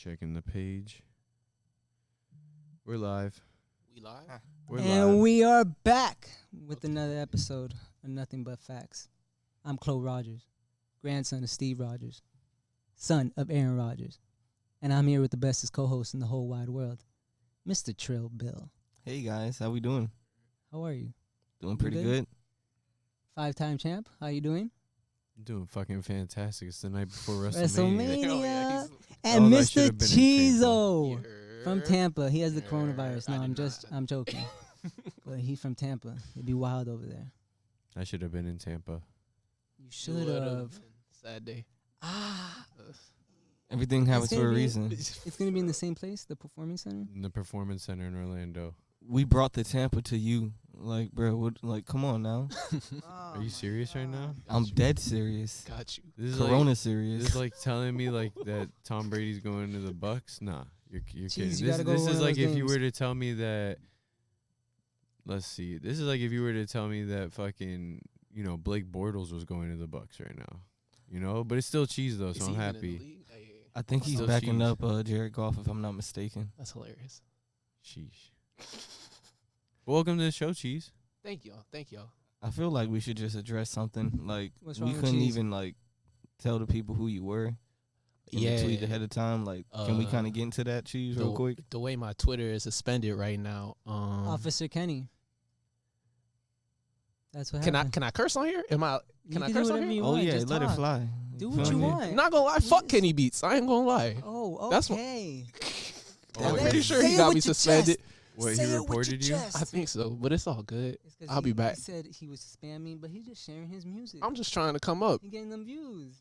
Checking the page. We're live. We live? We're And live. we are back with another episode of Nothing But Facts. I'm Chloe Rogers, grandson of Steve Rogers, son of Aaron Rodgers. And I'm here with the bestest co-host in the whole wide world, Mr. Trill Bill. Hey guys, how we doing? How are you? Doing pretty good? good. 5-time champ, how you doing? Doing fucking fantastic. It's the night before WrestleMania. WrestleMania. Oh, yeah, And Oh, that Mr. should've been in Cheezo he's- from Tampa. He has the Yeah, coronavirus. I No, did I'm joking. But he's from Tampa. It'd be wild over there. I should have been in Tampa. You should have. Sad day. Ah. Everything happens gonna for a be- reason. It's going to be in the same place, the Performance Center? In the Performance Center in Orlando. We brought the Tampa to you. Like, bro, come on now. Are you serious right now? I'm dead serious. Got you. This is Corona like, serious. this is like telling me like that Tom Brady's going to the Bucks. Nah, you're Jeez, kidding. you This, gotta go this to one is of like those if you games. were to tell me that. Let's see. This is like if you were to tell me that fucking Blake Bortles was going to the Bucks right now. But it's still cheese though, so Is I'm he even in the happy. league? Hey, I think he's Still backing cheese. up Jared Goff, if I'm not mistaken. that's hilarious. Sheesh. Welcome to the show, cheese. Thank y'all. Thank y'all. I feel like we should just address something. Like, What's we wrong with couldn't cheese? even, like, tell the people who you were in the tweet ahead of time. Like, can we kind of get into that, cheese, real quick? The way my Twitter is suspended right now. Officer Kenny. That's what Can happened. I curse on here? Can I do curse on whatever here? you Oh, want, yeah, just let talk. it fly. Do what feel you me? want. I'm not gonna lie. Fuck Yes. Kenny Beats. I ain't gonna lie. Oh, That's okay. I'm Say pretty it- sure say he it got with me your suspended. chest. What, Say he it with your reported you? chest. I think so, but it's all good. It's 'cause I'll be back. He said he was spamming, but he's just sharing his music. I'm just trying to come up. He getting them views.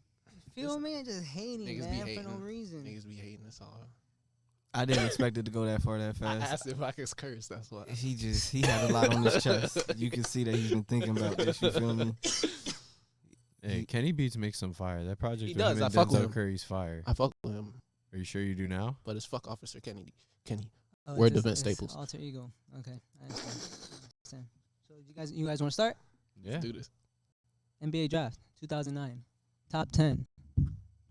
You feel me? Just hating, Niggas be man, for hating. no reason. Niggas be hating. That's all. I didn't expect it to go that far that I fast. asked if I could curse. That's why. He had a lot on his chest. You can see that he's been thinking about this. You feel me? Hey, Kenny Beats makes some fire. That project He with does. him I and fuck with Denzel him. Curry's fire. I fuck with him, Are you sure you do now? but it's fuck Officer Kenny. Oh, Word it's to Vince it's Staples. Alter ego. Okay, I understand. So you guys want to start? Yeah. Let's do this. NBA draft 2009, top 10,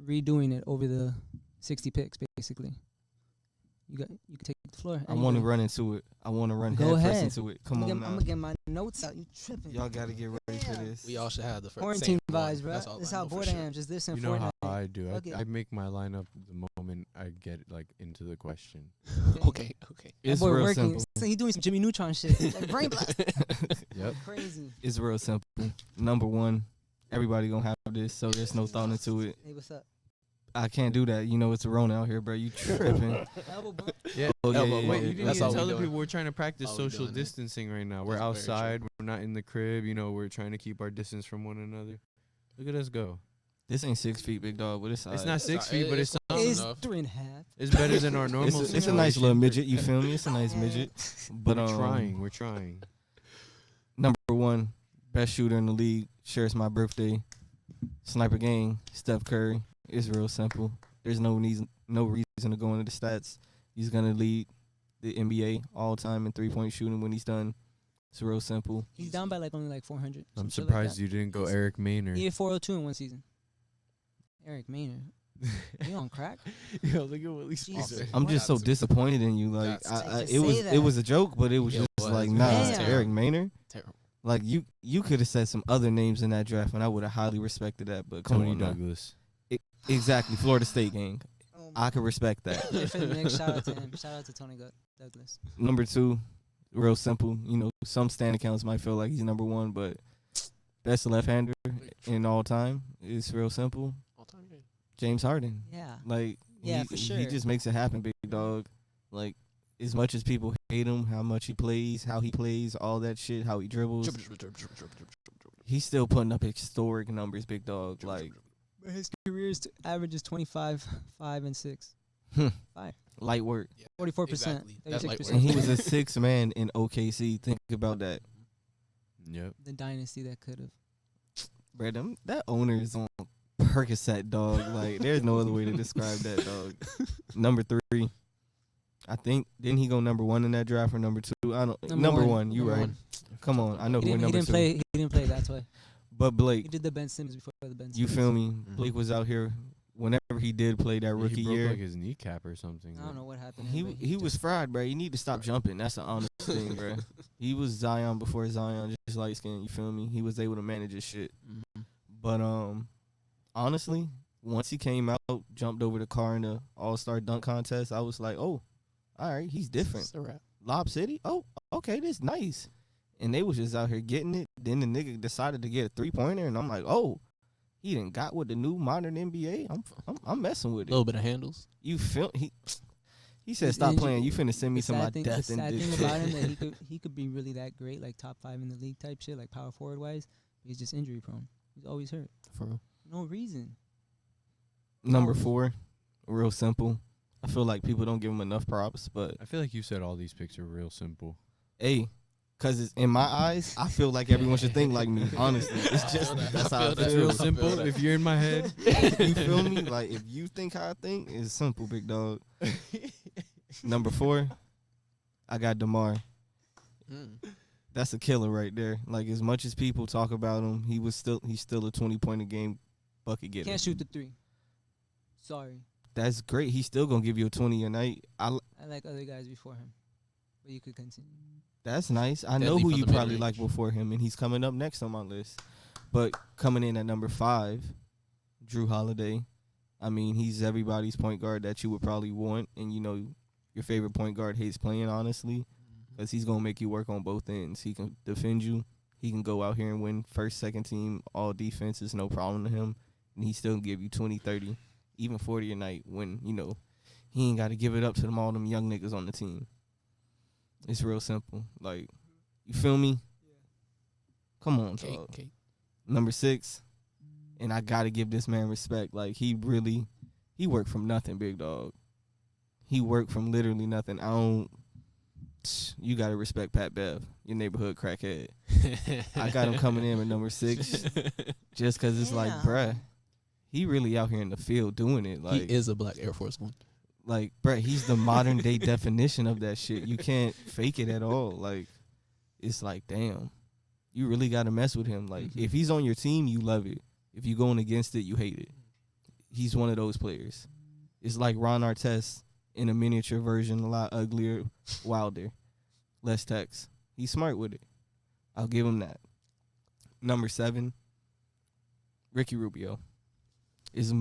redoing it over the 60 picks basically. You can take the floor. I want to run into it. I want to run Go head first ahead. into it. Come on I'm now. gonna get my notes out. You tripping? Y'all got to get ready for this. We all should have the first Quarantine same one. vibes, bro. That's all This I how know for bored I sure. am. Just this and You know Fortnite. how I do. Fuck it. I make my lineup the moment I get like into the question. Okay. That It's boy real working. simple. So he doing some Jimmy Neutron shit. Like brain blast. Yep. Crazy. It's real simple. Number one, everybody gonna have this, so there's no thought into it. Hey, what's up? I can't do that. You know it's a Rona out here, bro. You tripping? Elbow bump. Yeah. Oh, yeah, Elbow, yeah, Wait, yeah, you didn't That's even all we tell the doing. people we're trying to practice All we social doing. distancing right now. We're That's very outside. We're not in the crib. We're trying to keep our distance from one another. Look at us go. This ain't 6 feet, big dog, but it's It's alright. not 6 feet, but it's close It's enough. 3.5. it's better than our normal. It's a nice situation. little midget. You feel me? It's a nice Yeah. midget. But We're trying. We're trying. Number one, best shooter in the league. Shares my birthday. Sniper gang. Steph Curry. It's real simple. There's no reason to go into the stats. He's gonna lead the NBA all time in 3-point shooting when he's done. It's real simple. He's down by only 400. I'm some shit surprised like you didn't go Eric Maynard. that. He had 402 in one season. Eric Maynard. You on crack? Yo, look at what Jesus. I'm just so Shots. disappointed in you. Like Shots. Just it was say it that. was a joke, but it was It just was. like It nah, was it's terrible. Eric Maynard. Terrible. Like you could have said some other names in that draft, and I would have highly respected that. But come Tony on, now. Douglas. Exactly, Florida State gang. I could respect that. Yeah, for the Knicks, shout out to him. Shout out to Tony Douglas. Number two, real simple. Some stand accounts might feel like he's number one, but best left-hander in all time is real simple. All-time great. James Harden. Yeah. Like, Yeah, he, for sure. he just makes it happen, big dog. Like, as much as people hate him, how much he plays, how he plays, all that shit, how he dribbles, he's still putting up historic numbers, big dog. Like, But his career averages 25, 5, and 6. light work. 44%. Exactly. That's light 36%. work. And he was a sixth man in OKC. Think about that. Yep. The dynasty that could have. Bro, that owner is on Percocet, dog. Like, there's no other way to describe that, dog. Number three, I think, didn't he go number one in that draft or number two? I don't. Number one, you Number right. one. Come on, I know He who didn't, number he didn't two. play. He didn't play. That's why But he Blake, did the Ben Simmons before the Ben Simmons. you feel me? Mhm. Blake was out here whenever he did play that Yeah, rookie he broke year, like his kneecap or something. I don't know what happened. he was fried, bro. You need to stop jumping. That's the honest thing, bro. He was Zion before Zion, just light skin. You feel me? He was able to manage his shit. Mhm. But honestly, once he came out, jumped over the car in the All-Star dunk contest, I was like, oh, all right, he's different. It's a wrap. Lob City, oh, okay, this nice. And they was just out here getting it. Then the nigga decided to get a 3-pointer, and I'm like, oh, he done got with the new modern NBA. I'm messing with A it. little bit of handles. You feel he said, His stop injury- playing. You finna send me The to my sad thing, death the in sad this thing about him shit. that he could be really that great, like top 5 in the league type shit, like power forward wise. He's just injury prone. He's always hurt. For real. No reason. Number 4, real simple. I feel like people don't give him enough props, but I feel like you said all these picks are real simple. hey, cause it's in my eyes, I feel like everyone should think like me. Honestly, it's just that's how I That's feel. real simple. If you're in my head, You feel me? Like if you think how I think, it's simple, big dog. Number 4, I got DeMar. Mm. That's a killer right there. Like as much as people talk about him, he's still a 20-point a game bucket getter. Can't shoot the 3. Sorry. That's great. He's still gonna give you a 20 a night. I like other guys before him. But you could continue. That's nice. I know Deadly who from you the probably mid-range. like before him, and he's coming up next on my list. But coming in at number 5, Drew Holiday. I mean, he's everybody's point guard that you would probably want, and you know your favorite point guard hates playing, honestly, because he's gonna make you work on both ends. He can defend you. He can go out here and win first, second team, all defense is no problem to him, and he still give you 20, 30, even 40 a night when you know he ain't got to give it up to all them young niggas on the team. It's real simple. Like, you feel me? Come on, Cake, dog. cake. Number 6, and I got to give this man respect. Like, he worked from nothing, big dog. He worked from literally nothing. You got to respect Pat Bev, your neighborhood crackhead. I got him coming in at number 6 just because it's like, Yeah. bruh, he really out here in the field doing it. Like, He is a black Air Force One. like, bruh, he's the modern day definition of that shit. You can't fake it at all. Like, it's like, damn, you really got to mess with him. Like, if he's on your team, you love it. If you going against it, you hate it. He's one of those players. It's like Ron Artest in a miniature version, a lot uglier, wilder, less text. He's smart with it. I'll give him that. Number 7, Ricky Rubio. As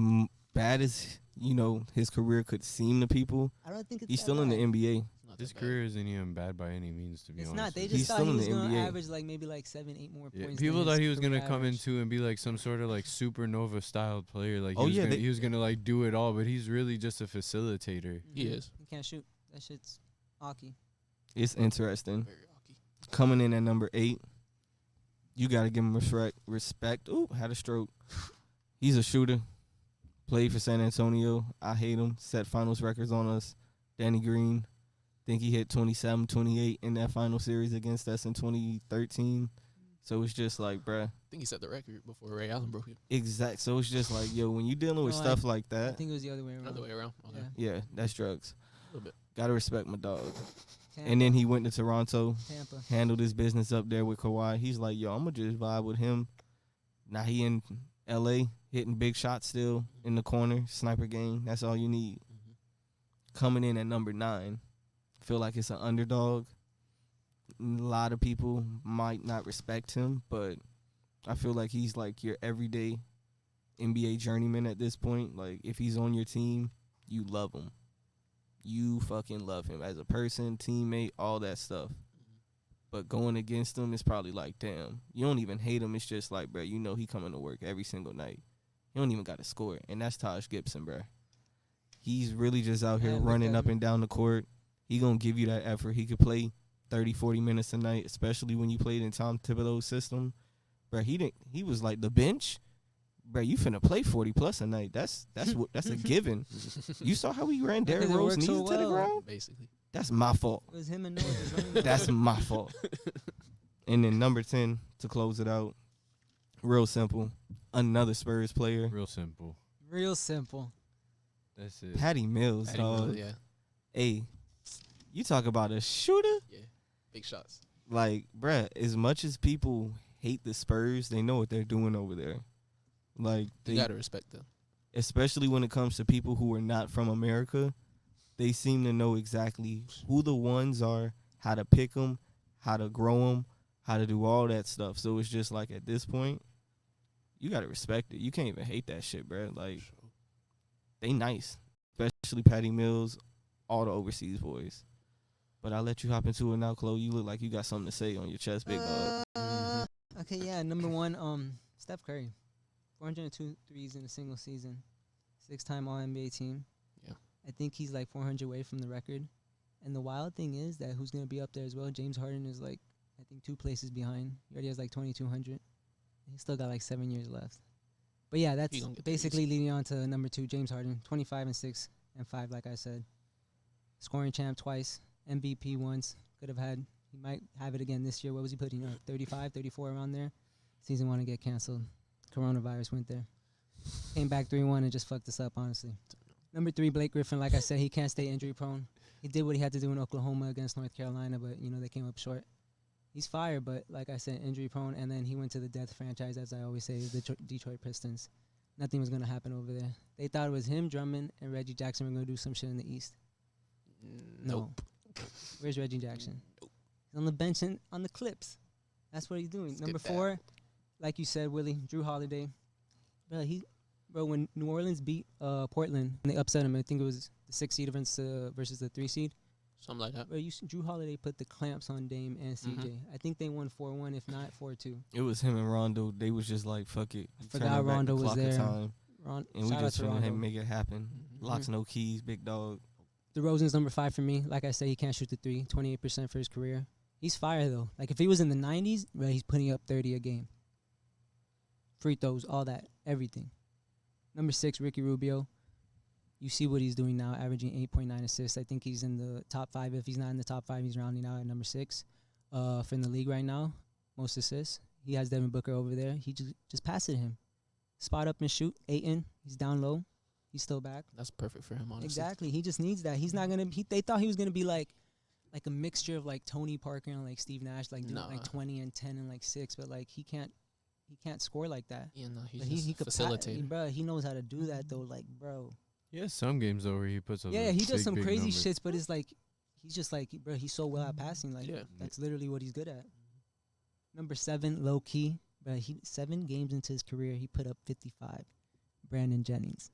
bad as, you know, his career could seem to people, I don't think it's he's that still in the bad. NBA. Not His that career isn't even bad by any means, to be It's honest. not. They with just He's thought still he in was the going to NBA. average like maybe like 7, 8 more you. Yeah, points. people than thought his he was gonna career come average. into and be like some sort of like supernova styled player. Like, Oh, he was yeah, gonna, they- he was gonna like do it all, but he's really just a facilitator. He is. He can't shoot. That shit's hockey. It's interesting. Very rocky. Coming in at number 8, you got to give him respect. Ooh, had a stroke. He's a shooter. Played for San Antonio. I hate him. Set finals records on us. Danny Green. Think he hit 27, 28 in that final series against us in 2013. So it's just like, bruh. I think he set the record before Ray Allen broke it. Exact. So it's just like, yo, when you dealing with No, stuff like I that, think it was the other way around. Another way around. Okay. Yeah. yeah, that's drugs. A little bit. Got to respect my dog. Tampa, And then he went to Toronto, Tampa. handled his business up there with Kawhi. He's like, yo, I'm going to just vibe with him. Now he in L.A., hitting big shots still in the corner, sniper game. That's all you need. Coming in at number 9, feel like it's an underdog. A lot of people might not respect him, but I feel like he's like your everyday NBA journeyman at this point. Like, if he's on your team, you love him. You fucking love him as a person, teammate, all that stuff. But going against him is probably like, damn, you don't even hate him. It's just like, bro, you know he coming to work every single night. He don't even got to score. And that's Taj Gibson, bro. He's really just out here Yeah, look running at up him. and down the court. He going to give you that effort. He could play 30, 40 minutes a night, especially when you played in Tom Thibodeau's system. Bro, he was like the bench. Bro, you finna play 40 plus a night. That's a given. You saw how he ran Derrick Because it Rose worked knees so to the well. ground? Basically. That's my fault. It was him and Noah just running the That's ball. my fault. And then number 10 to close it out. Real simple. Another Spurs player. Real simple. Real simple. That's it. Patty Mills, Patty dog. Mills, yeah. Hey, you talk about a shooter? Yeah. Big shots. Like, bruh, as much as people hate the Spurs, they know what they're doing over there. Like, You gotta respect them. especially when it comes to people who are not from America, they seem to know exactly who the ones are, how to pick them, how to grow them, how to do all that stuff. So it's just like at this point, you got to respect it. You can't even hate that shit, bro. Like, they nice, especially Patty Mills, all the overseas boys. But I'll let you hop into it now, Chloe. You look like you got something to say on your chest, big dog. Okay, yeah, number one, Steph Curry. 402 threes in a single season. 6-time All-NBA team. Yeah. I think he's like 400 away from the record. And the wild thing is that who's going to be up there as well? James Harden is like, I think 2 places behind. He already has like 2,200. He's still got like 7 years left. But yeah, that's basically leading on to number 2, James Harden. 25 and 6 and 5, like I said. Scoring champ twice. MVP once. Could have had. He might have it again this year. What was he putting up? 35, 34 around there. Season 1 to get canceled. Coronavirus went there. Came back 3-1 and just fucked us up, honestly. Number 3, Blake Griffin. Like I said, he can't stay injury prone. He did what he had to do in Oklahoma against North Carolina, but, you know, they came up short. He's fire, but like I said, injury prone. And then he went to the death franchise, as I always say, the Detroit Pistons. Nothing was going to happen over there. They thought it was him, Drummond, and Reggie Jackson were going to do some shit in the East. Nope. No. Where's Reggie Jackson? Nope. He's on the bench and on the Clips. That's what he's doing. Let's Number get 4, like you said, Willie, Drew Holiday. Bro, when New Orleans beat Portland and they upset him, I think it was the 6 seed versus the 3 seed. Something like that. Bro, Drew Holiday put the clamps on Dame and CJ. I think they won 4-1, if not 4-2. It was him and Rondo. They was just like, fuck it. I forgot Rondo was there. And we just finna make it happen. Mm-hmm. Locks, no keys, big dog. DeRozan's number 5 for me. Like I said, he can't shoot the 3. 28% for his career. He's fire, though. Like, if he was in the 90s, bro, he's putting up 30 a game. Free throws, all that, everything. Number 6, Ricky Rubio. You see what he's doing now, averaging 8.9 assists. I think he's in the top 5. If he's not in the top 5, he's rounding out at number 6 for in the league right now. Most assists. He has Devin Booker over there. He just pass it to him. Spot up and shoot. Ayton, he's down low. He's still back. That's perfect for him, honestly. Exactly. He just needs that. He's not going to – they thought he was going to be like a mixture of like Tony Parker and like Steve Nash, like doing like 20 and 10 and like 6, but like he can't score like that. Yeah, no, he's but just he could facilitator. Bro, he knows how to do that though, like, bro. Yeah, some games though where he puts up. Yeah, he does some crazy numbers. shits, but it's like he's just like, bro, he's so well at passing. Like, Yeah. that's literally what he's good at. Number 7, low key, bro. 7 games into his career, he put up 55. Brandon Jennings.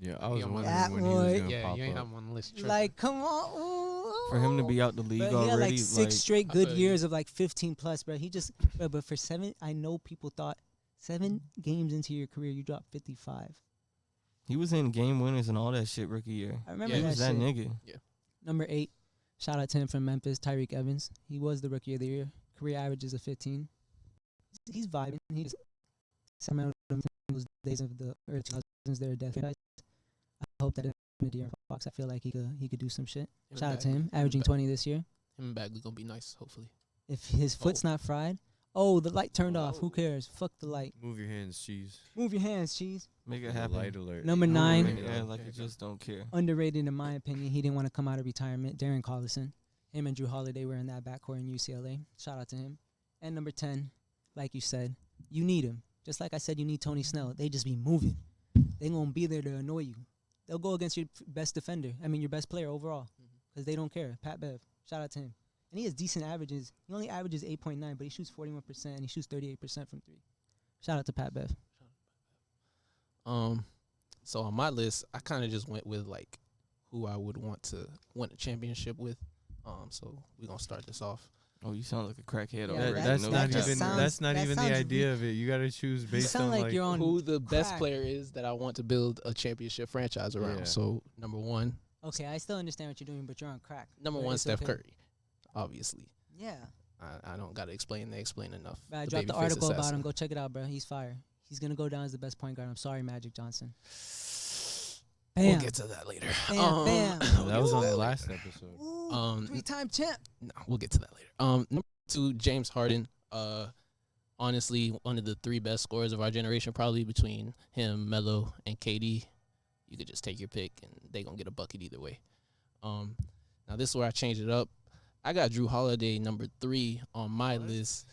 Yeah, I was wondering That when he was boy. gonna Yeah, pop you ain't up. have him on the list. Tripping. Like, come on. Ooh. For him to be out the league Bro, he had already, like 6 straight I good feel years of like 15 plus, bro. But for 7, I know people thought 7 games into your career, you dropped 55. he was in game winners and all that shit rookie year. I remember Yeah, He that was that shit. nigga. Number 8, shout out to him from Memphis, Tyreek Evans. He was the rookie of the year. Career averages of 15. He's vibing. He's some of those days of the early 2000s. They're death. I hope that in the De'Aaron Fox, I feel like he could do some shit. Shout out to him, averaging 20 this year. Him and Bagley gonna be nice, hopefully. If his foot's not fried, the light turned off. Who cares? Fuck the light. Move your hands, cheese. Move your hands, cheese. Make it The happen. Light alert. Number Move 9, it, yeah, like you just don't care. underrated in my opinion. He didn't want to come out of retirement. Darren Collison. Him and Drew Holiday were in that backcourt in UCLA. Shout out to him. And number 10, like you said, you need him. Just like I said, you need Tony Snell. They just be moving. They gonna be there to annoy you. They'll go against your best defender. I mean, your best player overall, because they don't care. Pat Bev. Shout out to him. And he has decent averages. He only averages 8.9, but he shoots 41% and he shoots 38% from 3. Shout out to Pat Bev. So on my list, I kind of just went with like who I would want to win a championship with. So we're gonna start this off. Oh, you sound like a crackhead Yeah, already. That's No not that cap. even. sounds- That's not that even the sounds idea of it. You gotta choose You based sound on like you're on Who the best crack. player is that I want to build a championship franchise around. Yeah. So number 1, Okay, I still understand what you're doing, but you're on crack. number But 1, it's Steph okay. Curry, obviously. Yeah. I don't gotta explain. They explain enough. But I The dropped the babyface article about assassin. him. Go check it out, bro. He's fire. He's going to go down as the best point guard. I'm sorry, Magic Johnson. Bam. We'll get to that later. Bam, bam. that was on the last episode. Ooh, Um, 3-time champ. No, we'll get to that later. Number 2, James Harden. Honestly, one of the 3 best scorers of our generation, probably between him, Melo, and KD. You could just take your pick, and they gonna get a bucket either way. Now this is where I changed it up. I got Drew Holiday number 3 on my list.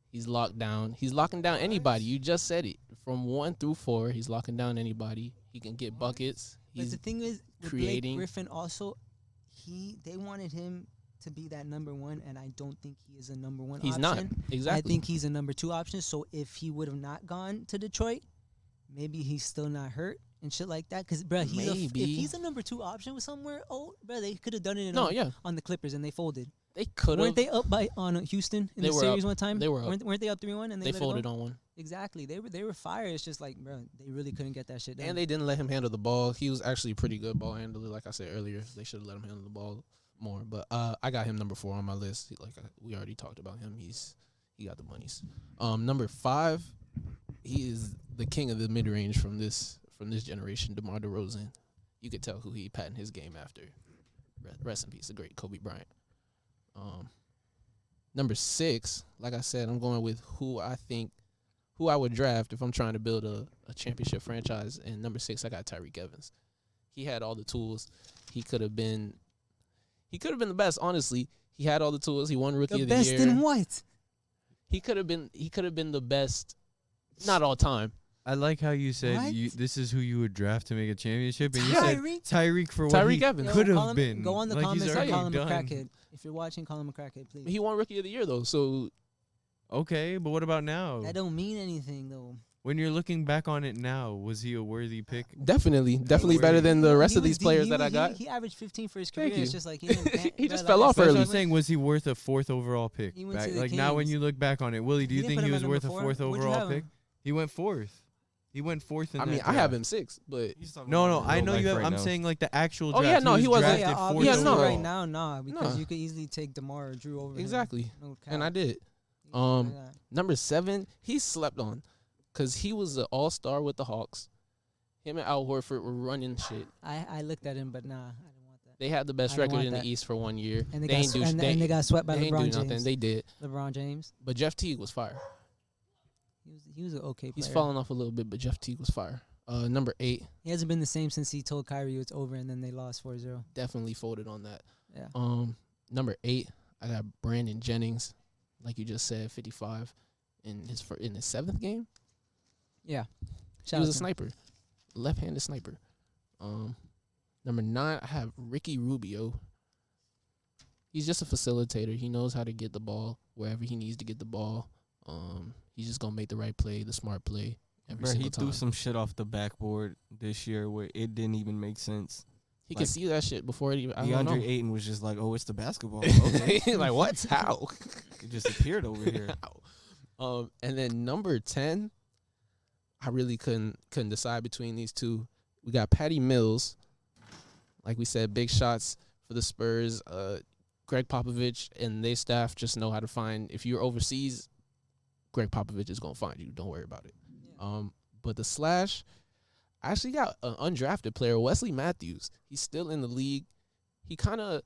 He's locked down. He's locking down anybody. You just said it. From 1 through 4, he's locking down anybody. He can get buckets. But He's the thing is, with creating. Blake Griffin also, they wanted him to be that number one, and I don't think he is a number one He's option. not. I Exactly. think he's a number two option. So if he would have not gone to Detroit, maybe he's still not hurt and shit like that. Because, bro, if Maybe. he's a number two option with somewhere, bro, they could have done it on the Clippers and they folded. They could have. Weren't they up on Houston in They the were series up. one time? They were up. Weren't they up 3-1 and They let it folded go? on one. Exactly. They were fire. It's just like, bro, they really couldn't get that shit done. And they didn't let him handle the ball. He was actually a pretty good ball handler. Like I said earlier, they should have let him handle the ball more. But I got him number 4 on my list. We already talked about him. He got the monies. Number 5, he is the king of the mid range from this generation, DeMar DeRozan. You could tell who he patterned his game after. Rest in peace, the great Kobe Bryant. Number 6, like I said, I'm going with who I would draft if I'm trying to build a championship franchise. And number 6, I got Tyreek Evans. He had all the tools. He could have been the best, honestly. He had all the tools. He won Rookie of the Year. The best in what? He could have been the best, not all time. I like how you said What? this is who you would draft to make a championship, and you Tyreek? said Tyreek for what Tyreek he Evans. could Call have him- been. Go on the Like, he's comments and already call him a done. crackhead. If you're watching, call him a crackhead, please. He won Rookie of the Year though, so Okay, but what about now? That don't mean anything though. When you're looking back on it now, was he a worthy pick? definitely where better he- than the rest He of was these players that I he- got. He averaged 15 for his Thank career. It's you. just like he didn't. He just bro, fell like I off said, That's what early. I'm saying. Was he worth a 4th overall pick? He went to Back, the like now, when Kings. you look back on it, Willie, do you You think didn't put he him was at worth a number 4th four? What'd you overall have pick? him? He went 4th. He went 4th in I that mean, I draft. have him 6, but No, I know you have. I'm saying like the actual Oh, draft. yeah, no, he was wasn't- drafted yeah, 4th obviously no. overall. right now, nah, because No. you could easily take DeMar or Drew over him. exactly, No and I cap. did. You can do Um, that. Number 7, he slept on, cause he was an all-star with the Hawks. Him and Al Horford were running shit. I looked at him, but nah, I didn't want that. They had the best I don't record want in that. the East for 1 year. And they, ain't do and they got swept by they ain't do LeBron nothing. James. They did, LeBron James. but Jeff Teague was fire. He was an okay player. He's falling off a little bit, but Jeff Teague was fire. Number 8, He hasn't been the same since he told Kyrie it's over, and then they lost 4-0. definitely folded on that. Yeah. Number 8, I got Brandon Jennings, like you just said, 55 in his 7th game. Yeah. He was a sniper, left-handed sniper. Number 9, I have Ricky Rubio. He's just a facilitator. He knows how to get the ball wherever he needs to get the ball. He's just gonna make the right play, the smart play every Bro, single he time. threw some shit off the backboard this year where it didn't even make sense. He like, could see that shit before it even. I don't DeAndre know. Ayton was just like, "Oh, it's the basketball." Okay, like what? How? it just appeared over here. How? And then number 10, I really couldn't decide between these two. We got Patty Mills. Like we said, big shots for the Spurs. Greg Popovich and their staff just know how to find. If you're overseas, Greg Popovich is gonna find you. Don't worry about it. But the Slash, I actually got an undrafted player, Wesley Matthews. He's still in the league. He kind of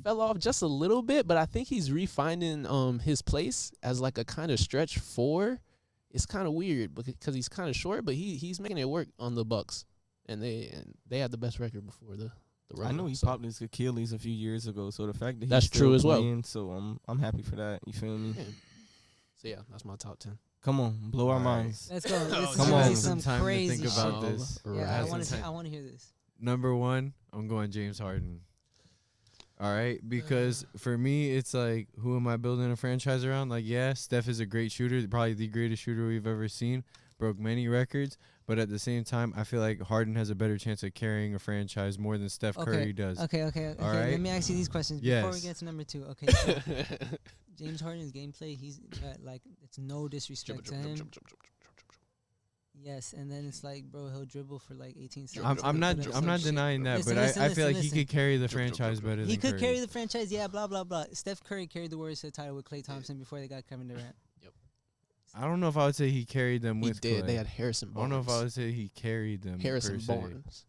fell off just a little bit, but I think he's refinding his place as like a kind of stretch 4. It's kind of weird because he's kind of short, but he's making it work on the Bucks, and they had the best record before the run. I know he popped his Achilles a few years ago, so the fact that That's he's still true as well. playing, so I'm happy for that. You feel me? Yeah. So yeah, that's my top 10. Come on, blow our All right. minds. Let's go. This is Come gonna on. be Some some time to crazy think about shit. this. Yeah, Have I some want time. to hear this. Number 1, I'm going James Harden. All right, because for me, it's like, who am I building a franchise around? Like, yeah, Steph is a great shooter, probably the greatest shooter we've ever seen, broke many records. But at the same time, I feel like Harden has a better chance of carrying a franchise more than Steph Curry does. Okay. All Let right. me ask you these questions before we Yes. get to number 2. Okay, so James Harden's gameplay, he's like, it's no disrespect to him. Yes, and then it's like, bro, he'll dribble for like 18 seconds. I'm not Put up I'm some not shit. denying that, Listen, but listen, I feel like listen. he could carry the franchise better than He could Curry. carry the franchise, yeah, blah, blah, blah. Steph Curry carried the Warriors to the title with Klay Thompson before they got Kevin Durant. I don't know if I would say he carried them He with did. Klay. They had Harrison I don't Barnes. know if I would say he carried them. Harrison per se. Barnes.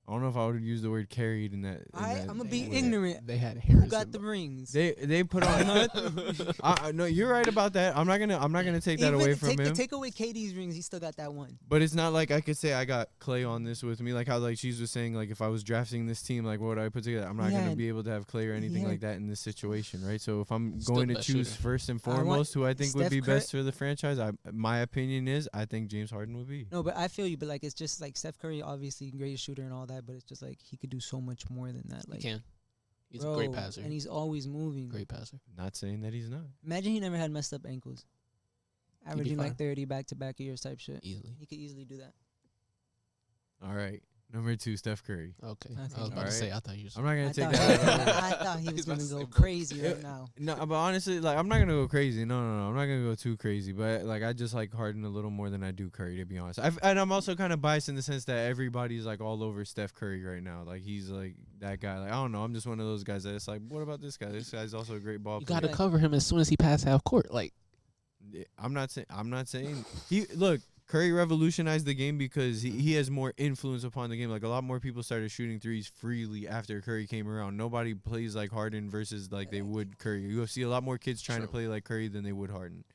I don't know if I would use the word carried in that. I'm gonna be way. ignorant. They had Who Harrison. got the rings? They put on. No, you're right about that. I'm not gonna take that away from him. Take away KD's rings, he still got that one. But it's not like I could say I got Clay on this with me. Like how like she was saying, like if I was drafting this team, like what would I put together? I'm not Yeah. gonna be able to have Clay or anything Yeah. like that in this situation, right? So if I'm Still going to best choose shooter. first and I want foremost who I think would Steph be Curry- best for the franchise, my opinion is I think James Harden would be. No, but I feel you. But like, it's just like Steph Curry, obviously greatest shooter and all that. But it's just like he could do so much more than that. He Like, can. He's bro, a great passer. and he's always moving. Great passer. Not saying that he's not. Imagine he never had messed up ankles, be averaging fine. like 30 back-to-back years type shit. Easily. He could easily do that. All right, number 2, Steph Curry. Okay. Okay. I was about to Alright. say, I thought you I'm were not gonna I take thought, that. I thought he was He's about gonna to go say both. crazy Yeah. right now. No, but honestly, like I'm not gonna go crazy. No, I'm not gonna go too crazy. But like I just like Harden a little more than I do Curry, to be honest. And I'm also kind of biased in the sense that everybody's like all over Steph Curry right now. Like he's like that guy. Like I don't know. I'm just one of those guys that it's like, what about this guy? This guy's also a great ball You player. got to cover him as soon as he passed half court. Like, Yeah, I'm not saying he look. Curry revolutionized the game because he has more influence upon the game. Like a lot more people started shooting threes freely after Curry came around. Nobody plays like Harden versus like they would Curry. You'll see a lot more kids trying to True. play like Curry than they would Harden,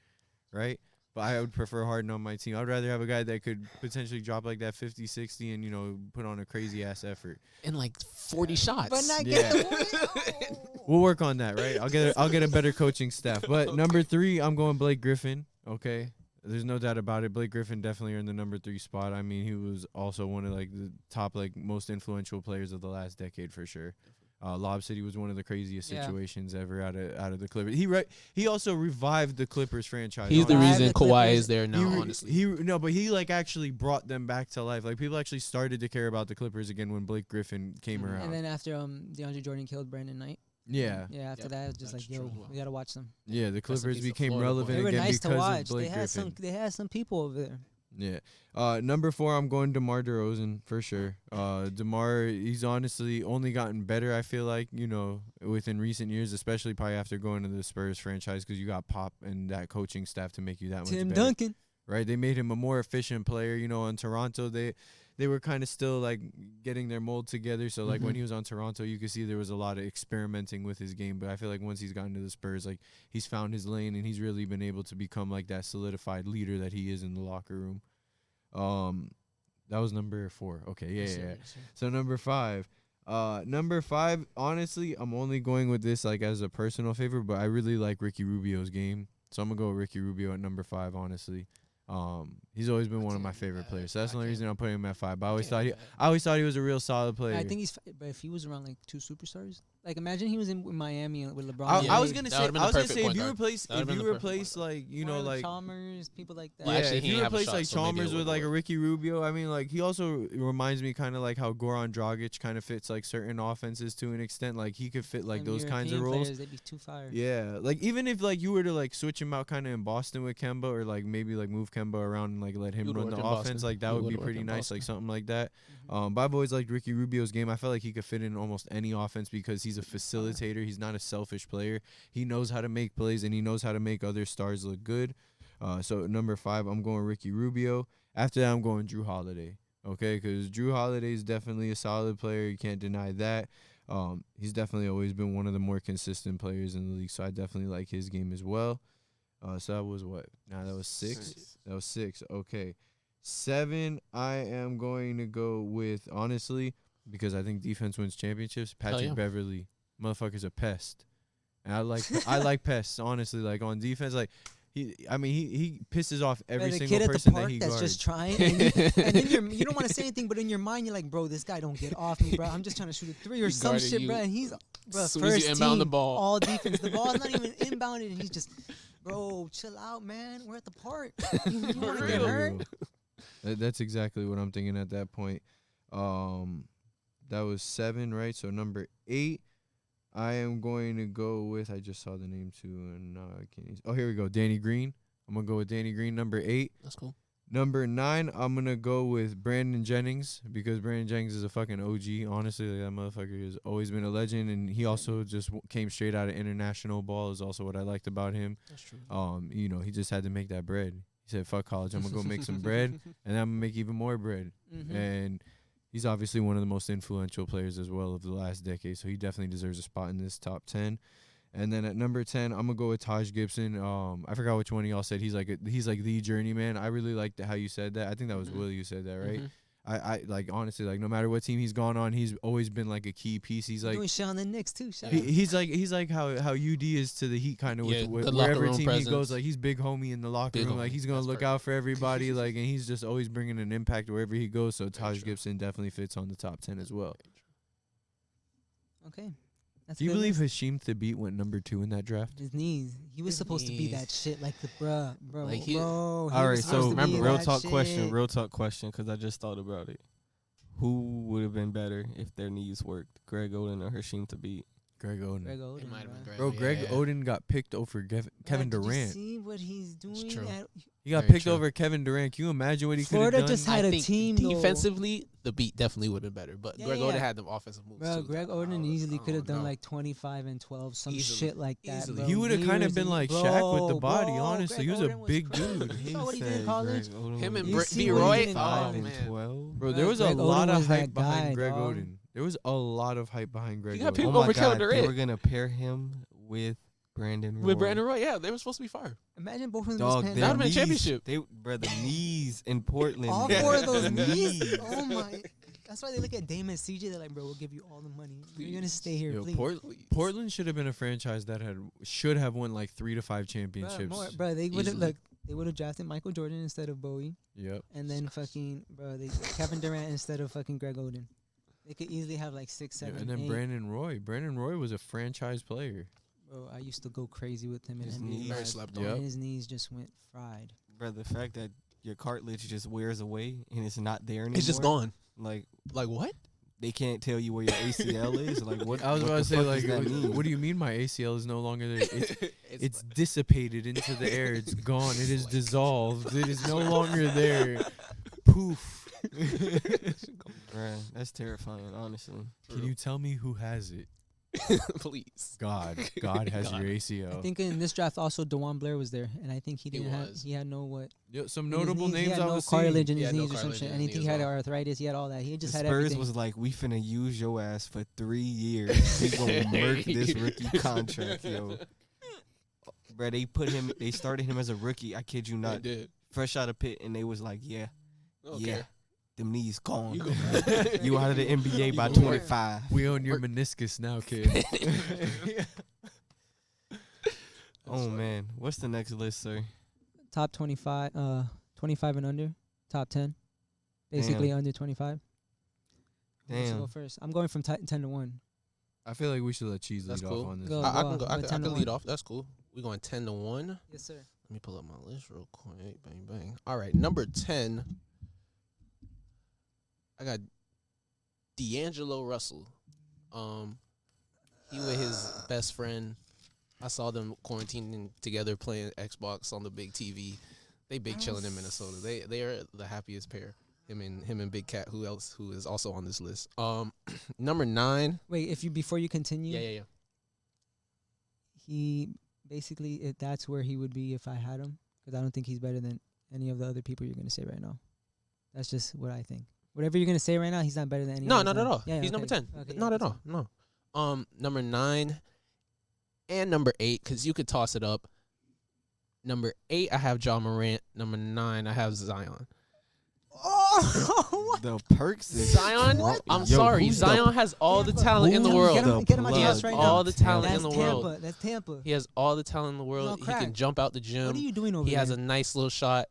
right? But I would prefer Harden on my team. I'd rather have a guy that could potentially drop like that 50, 60 and, you know, put on a crazy ass effort. in like 40 shots. But not Yeah. get the win. We'll work on that, right? I'll get a better coaching staff. But number 3, I'm going Blake Griffin. Okay. There's no doubt about it. Blake Griffin definitely earned the number 3 spot. I mean, he was also one of like the top like most influential players of the last decade for sure. Lob City was one of the craziest Yeah. situations ever out of the Clippers. He also revived the Clippers franchise. He's the Revived reason the Kawhi Clippers. is there now, honestly. But he like actually brought them back to life. Like people actually started to care about the Clippers again when Blake Griffin came around. And then after DeAndre Jordan killed Brandon Knight. yeah, After Yep, that, it's just that's like, true yo, as well. we gotta watch them. yeah. The Clippers peace to became Florida boy. relevant They were again nice to because watch. of Blake Griffin. They had some people over there. Yeah. Number 4, I'm going DeMar DeRozan for sure. DeMar, he's honestly only gotten better, I feel like, you know, within recent years, especially probably after going to the Spurs franchise because you got Pop and that coaching staff to make you that much Tim better. Duncan. Right? They made him a more efficient player. You know, in Toronto, they were kind of still like getting their mold together. So like when Mhm. he was on Toronto, you could see there was a lot of experimenting with his game. But I feel like once he's gotten to the Spurs, like he's found his lane and he's really been able to become like that solidified leader that he is in the locker room. That was number 4. Okay, yeah. So number 5. Number 5, honestly, I'm only going with this like as a personal favorite, but I really like Ricky Rubio's game. So I'm gonna go with Ricky Rubio at number 5, honestly. He's always been one of my favorite players. So that's the only reason I'm putting him at 5. But I always thought he was a real solid player. I think but if he was around like 2 superstars, like imagine he was in Miami with LeBron. I was James. gonna That say would've been the perfect if point you guard. replace That would've been the perfect point guard. like you know Or like Chalmers, people like that. Well, actually, if he you ain't have a replace shot, like so maybe it Chalmers with wouldn't like a work. Ricky Rubio, I mean like he also reminds me kind of like how Goran Dragic kind of fits like certain offenses to an extent. Like he could fit like Them those kinds of European roles. players, they'd be too fire. Yeah, like even if like you were to like switch him out kind of in Boston with Kemba or like maybe like move Kemba around and like let him He would run work the in offense, Boston. like that He would would be work pretty in nice, Boston. like something like that. Mhm. But I've always liked Ricky Rubio's game. I felt like he could fit in almost any offense because he's a facilitator. He's not a selfish player. He knows how to make plays and he knows how to make other stars look good. So number 5, I'm going Ricky Rubio. After that, I'm going Drew Holiday. Okay, because Drew Holiday is definitely a solid player. You can't deny that. He's definitely always been one of the more consistent players in the league. So I definitely like his game as well. So that was what? Nah, that was 6. That was 6. Okay. 7, I am going to go with, honestly, because I think defense wins championships, Patrick yeah. Beverly. Motherfucker's a pest. And I like pests, honestly. Like on defense, like he pisses off every the single kid at the person that park he that's guards. just trying, and then you don't want to say anything, but in your mind you're like, bro, this guy don't get off me, bro. I'm just trying to shoot a 3 or He some guarded shit, you bro. And he's, bro, as soon as you first inbound the team, ball. all defense. The ball's not even inbounded, and he's just, bro, chill out, man. We're at the park. You want to get real. hurt? That's exactly what I'm thinking at that point. That was 7, right? So number 8, I am going to go with. I just saw the name too, and now I can't. Oh, here we go. Danny Green. I'm gonna go with Danny Green, number 8. That's cool. Number 9, I'm gonna go with Brandon Jennings because Brandon Jennings is a fucking OG. Honestly, like, that motherfucker has always been a legend, and he also just came straight out of international ball. Is also what I liked about him. That's true. You know, he just had to make that bread. He said, "Fuck college, I'm gonna go make some bread, and I'm gonna make even more bread." Mhm. And He's obviously one of the most influential players as well of the last decade, so he definitely deserves a spot in this top 10. And then at number 10, I'm gonna go with Taj Gibson. I forgot which one of y'all said he's like the journeyman. I really liked how you said that. I think that was Will you said that, right? Mhm. I like honestly, like no matter what team he's gone on, he's always been like a key piece. He's like doing shit on the Knicks too. Shout out. he's like how UD is to the Heat kind of Yeah, with the locker wherever room team presence. he goes. Like he's big homie in the locker Big room. Like homie. he's gonna That's look perfect. out for everybody. Like and he's just always bringing an impact wherever he goes. So Taj true. Gibson definitely fits on the top 10 as well. Okay. That's Do you a good believe list. Hasheem Thabit went number 2 in that draft? His knees? He was His supposed to be that knees. shit, like the bro. Like he- He All was right, supposed so to remember, be real that talk question, shit. real talk question, because I just thought about it. Who would have been better if their knees worked, Greg Oden or Hasheem Thabit? Greg Oden. Greg Oden, It might have been Greg. Bro, Greg yeah. Oden got picked over Kevin Did you Durant. see what he's doing? true. He got Very picked true. over Kevin Durant. Can you imagine what he could have Florida done? just had I a think team, though. defensively, the beat definitely would have been better. But Yeah, Greg yeah. Oden had them offensive moves Bro, too. Greg I Oden easily could have don't done know. like 25 and 12, some Easily. shit like that. Easily. Bro. He would have kind of Years been and- like Shaq with the body, bro, honestly. He Greg was a Oden big crazy. dude. You saw what he did in college? Him and You Brett see B. what he Roy. did in Oh college? man, 12. Bro, Bro, there was a Greg Oden lot of was that hype behind guy, Greg dog. Oden. There was a lot of hype behind Greg You got Oden. people Oh my over Kevin God, they Durant. were gonna pair him with Brandon Roy. with Brandon Roy. Yeah, they were supposed to be fire. Imagine both of them Dog, just That their would've been a knees, championship. They, bro, the knees in Portland. all Yeah. four of those The knees. Oh my! That's why they look at Dame and CJ. They're like, bro, we'll give you all the money. You're gonna stay here, Yo, please. Portland should have been a franchise that should have won like 3 to 5 championships. Bro, they would have Easily. look. They would have drafted Michael Jordan instead of Bowie, Yep. and then fucking Kevin Durant instead of fucking Greg Oden. They could easily have like 6, Yeah, 7, and then 8. Brandon Roy. Brandon Roy was a franchise player. Bro, I used to go crazy with him in His NBA knees. Very Live, slept on. and Yep. his knees just went fried. Bro, the fact that your cartilage just wears away and it's not there anymore. It's just gone. Like Like what? they can't tell you where your ACL is. Like what? I was what about the to say, fuck like, does that mean? what do you mean my ACL is no longer there? It's It's dissipated into the air. It's gone. It is dissolved. It is no longer there. Poof. Bruh, that's terrifying, honestly. Can you tell me who has it? please. God. God has God. your I ACL. think in this draft also DeJuan Blair was there, and I think he didn't have. was. He had no what. Yo, some in his notable knees. He names had I no was cartilage seeing. in his Yeah, no knees or some cartilage shit. in his Anything knee he as had well. arthritis. He had all that. He just The had Spurs everything. was like, we finna use your ass for 3 years. We gonna murk this rookie contract, yo. Bruh, they started him as a rookie. I kid you I not. did. Fresh out of pit, and they was like, yeah, Okay. them knees gone. You go. You out of the NBA You by go. 25. We own your meniscus now, kid. Oh man, what's the next list, sir? Top 25, 25 and under. Top 10. Basically under 25. Who wants to go Damn. first? I'm going from 10 to 1. I feel like we should let Cheese That's lead cool. off on this. Go. one. I can go. I Go can 10 to lead 1. off. That's cool. We're going 10 to 1. Yes, sir. Let me pull up my list real quick. Bang, bang. All right. Number 10. I got D'Angelo Russell. He with his best friend. I saw them quarantining together playing Xbox on the big TV. They big chilling in Minnesota. They are the happiest pair. Him and Big Cat. Who else? Who is also on this list? Number 9. Wait, before you continue, Yeah. he basically that's where he would be if I had him, because I don't think he's better than any of the other people you're gonna say right now. That's just what I think. Whatever you're gonna say right now, he's not better than any. No, of not them. at all. Yeah, He's okay. number 10. Okay, Not yeah, at all. No. Number 9 and number 8, because you could toss it up. Number 8, I have John Morant. Number 9, I have Zion. Oh, The perks is Zion, strong. I'm Yo, sorry. who's the- Zion has all the Tampa. talent in the Who world. Get him on the He house has right all now. the talent That's in the Tampa. world. That's Tampa. He has all the talent in the world. No He crack. can jump out the What gym. are you doing over He there? has a nice little shot.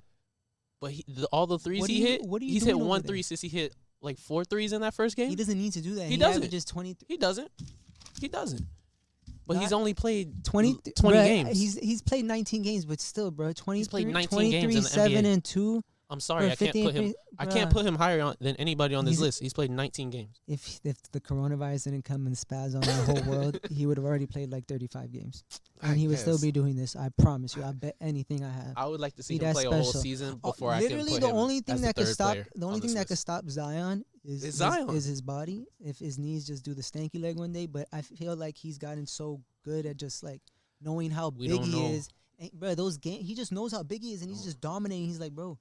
But all the threes What are he you- hit, what are you he's hit doing over 1 there? 3 since he hit like 4 threes in that first game. He doesn't need to do that. He doesn't. averages 23. He doesn't. But he's Not- only played 20 20 bruh, games. He's played 19 games, but still, bro, 23, played 19 23 games in the 7 NBA. and 2. I'm sorry, Bro, I can't 50 put him. and I bruh. can't put him higher than anybody on this He's- list. He's played 19 games. If the coronavirus didn't come and spaz on the whole world, he would have already played like 35 games, and he would still be doing this. I promise you. I bet anything I have. I would like to see He him that play a whole special. season Oh, before I can literally, put the him only thing as that the could third stop player the only on thing this that could list. stop Zion is Zion. is his body. If his knees just do the stanky leg one day, but I feel like he's gotten so good at just like knowing how We big don't he know. is. And, bro, those game he just knows how big he is, and he's just dominating. He's like, bro,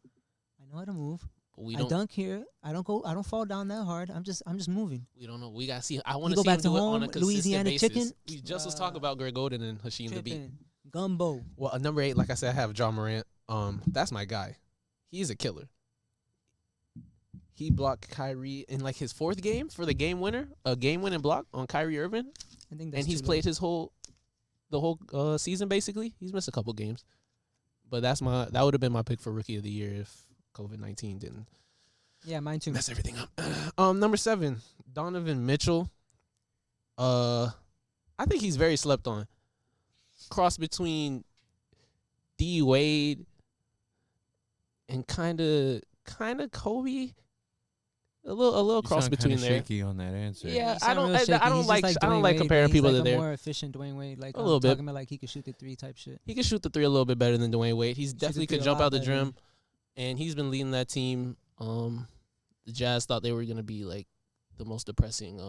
I know how to move. We I don't. dunk here. I don't fall down that hard. I'm just moving. We don't know. We gotta see. I want to go see back him to do it home, on a consistent Louisiana basis. chicken. We just was talking about Greg Oden and Hasheem the Beat. Tripping. Gumbo. Well, number 8, like I said, I have John Morant. That's my guy. He's a killer. He blocked Kyrie in like his 4th game for the game winner, a game-winning block on Kyrie Irving, I think that's and he's too played the whole season basically. He's missed a couple games, but that would have been my pick for Rookie of the Year if COVID-19 didn't low. Yeah, mine too. mess everything up. Number 7, Donovan Mitchell. I think he's very slept on. Cross between D Wade and kind of Kobe. A little You cross sound between kinda there. shaky on that answer. Yeah, He I sound don't. real shaky. I don't He's like. just I don't Dwayne like Wade, comparing but people he's to like a there. more efficient Dwayne Wade. Like A little I'm bit. talking about like he could shoot the 3 type shit. He can shoot the 3 a little bit better than Dwayne Wade. He's the definitely 3 could a jump lot out the better. gym, and he's been leading that team. The Jazz thought they were gonna be like the most depressing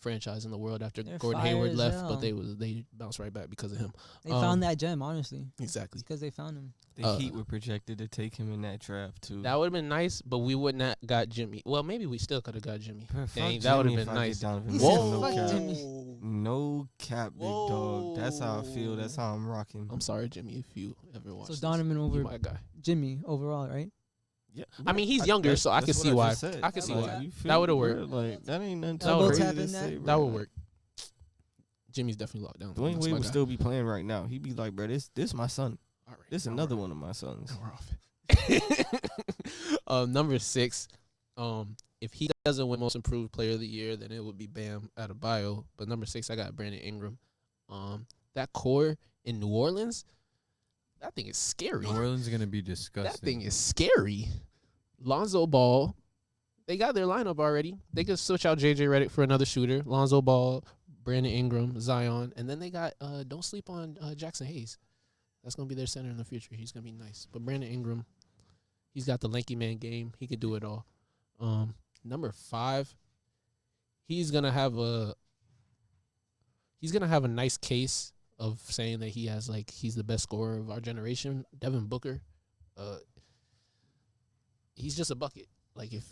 franchise in the world after They're Gordon fire Hayward as left, hell. but they bounced right back because of him. They found that gem, honestly. Exactly. Because they found him. The Heat were projected to take him in that draft too. That would have been nice, but we would not got Jimmy. Well, maybe we still could have got Jimmy. Bruh, fuck Dang, that would have Jimmy been if I get nice. Donovan He Mitchell, said, no "Fuck cap. Jimmy." No cap, big dog. That's how I feel. That's how I'm rocking. I'm sorry, Jimmy, if you ever watch. So Donovan you over my guy. Jimmy overall, right? Yeah, I mean, he's younger, so I can see why. I can see Double why. tap. You feel That would've me, worked. bruh? Like that ain't nothing Double crazy tap to in say, that. That bruh. would work. Jimmy's definitely locked down. Dwayne That's Wade my would guy. still be playing right now. He'd be like, bro, this my son. All right, This now another we're- one of my sons. now we're off. Number 6. If he doesn't win Most Improved Player of the Year, then it would be Bam Adebayo. But number 6, I got Brandon Ingram. That core in New Orleans, that thing is scary. New Orleans is gonna be That disgusting. thing is scary. Lonzo Ball, they got their lineup already. They could switch out JJ Redick for another shooter. Lonzo Ball, Brandon Ingram, Zion, and then they got don't sleep on Jackson Hayes. That's gonna be their center in the future. He's gonna be nice. But Brandon Ingram, he's got the lanky man game. He could do it all. Number 5, he's gonna have a nice case of saying that he's the best scorer of our generation. Devin Booker, he's just a bucket. Like if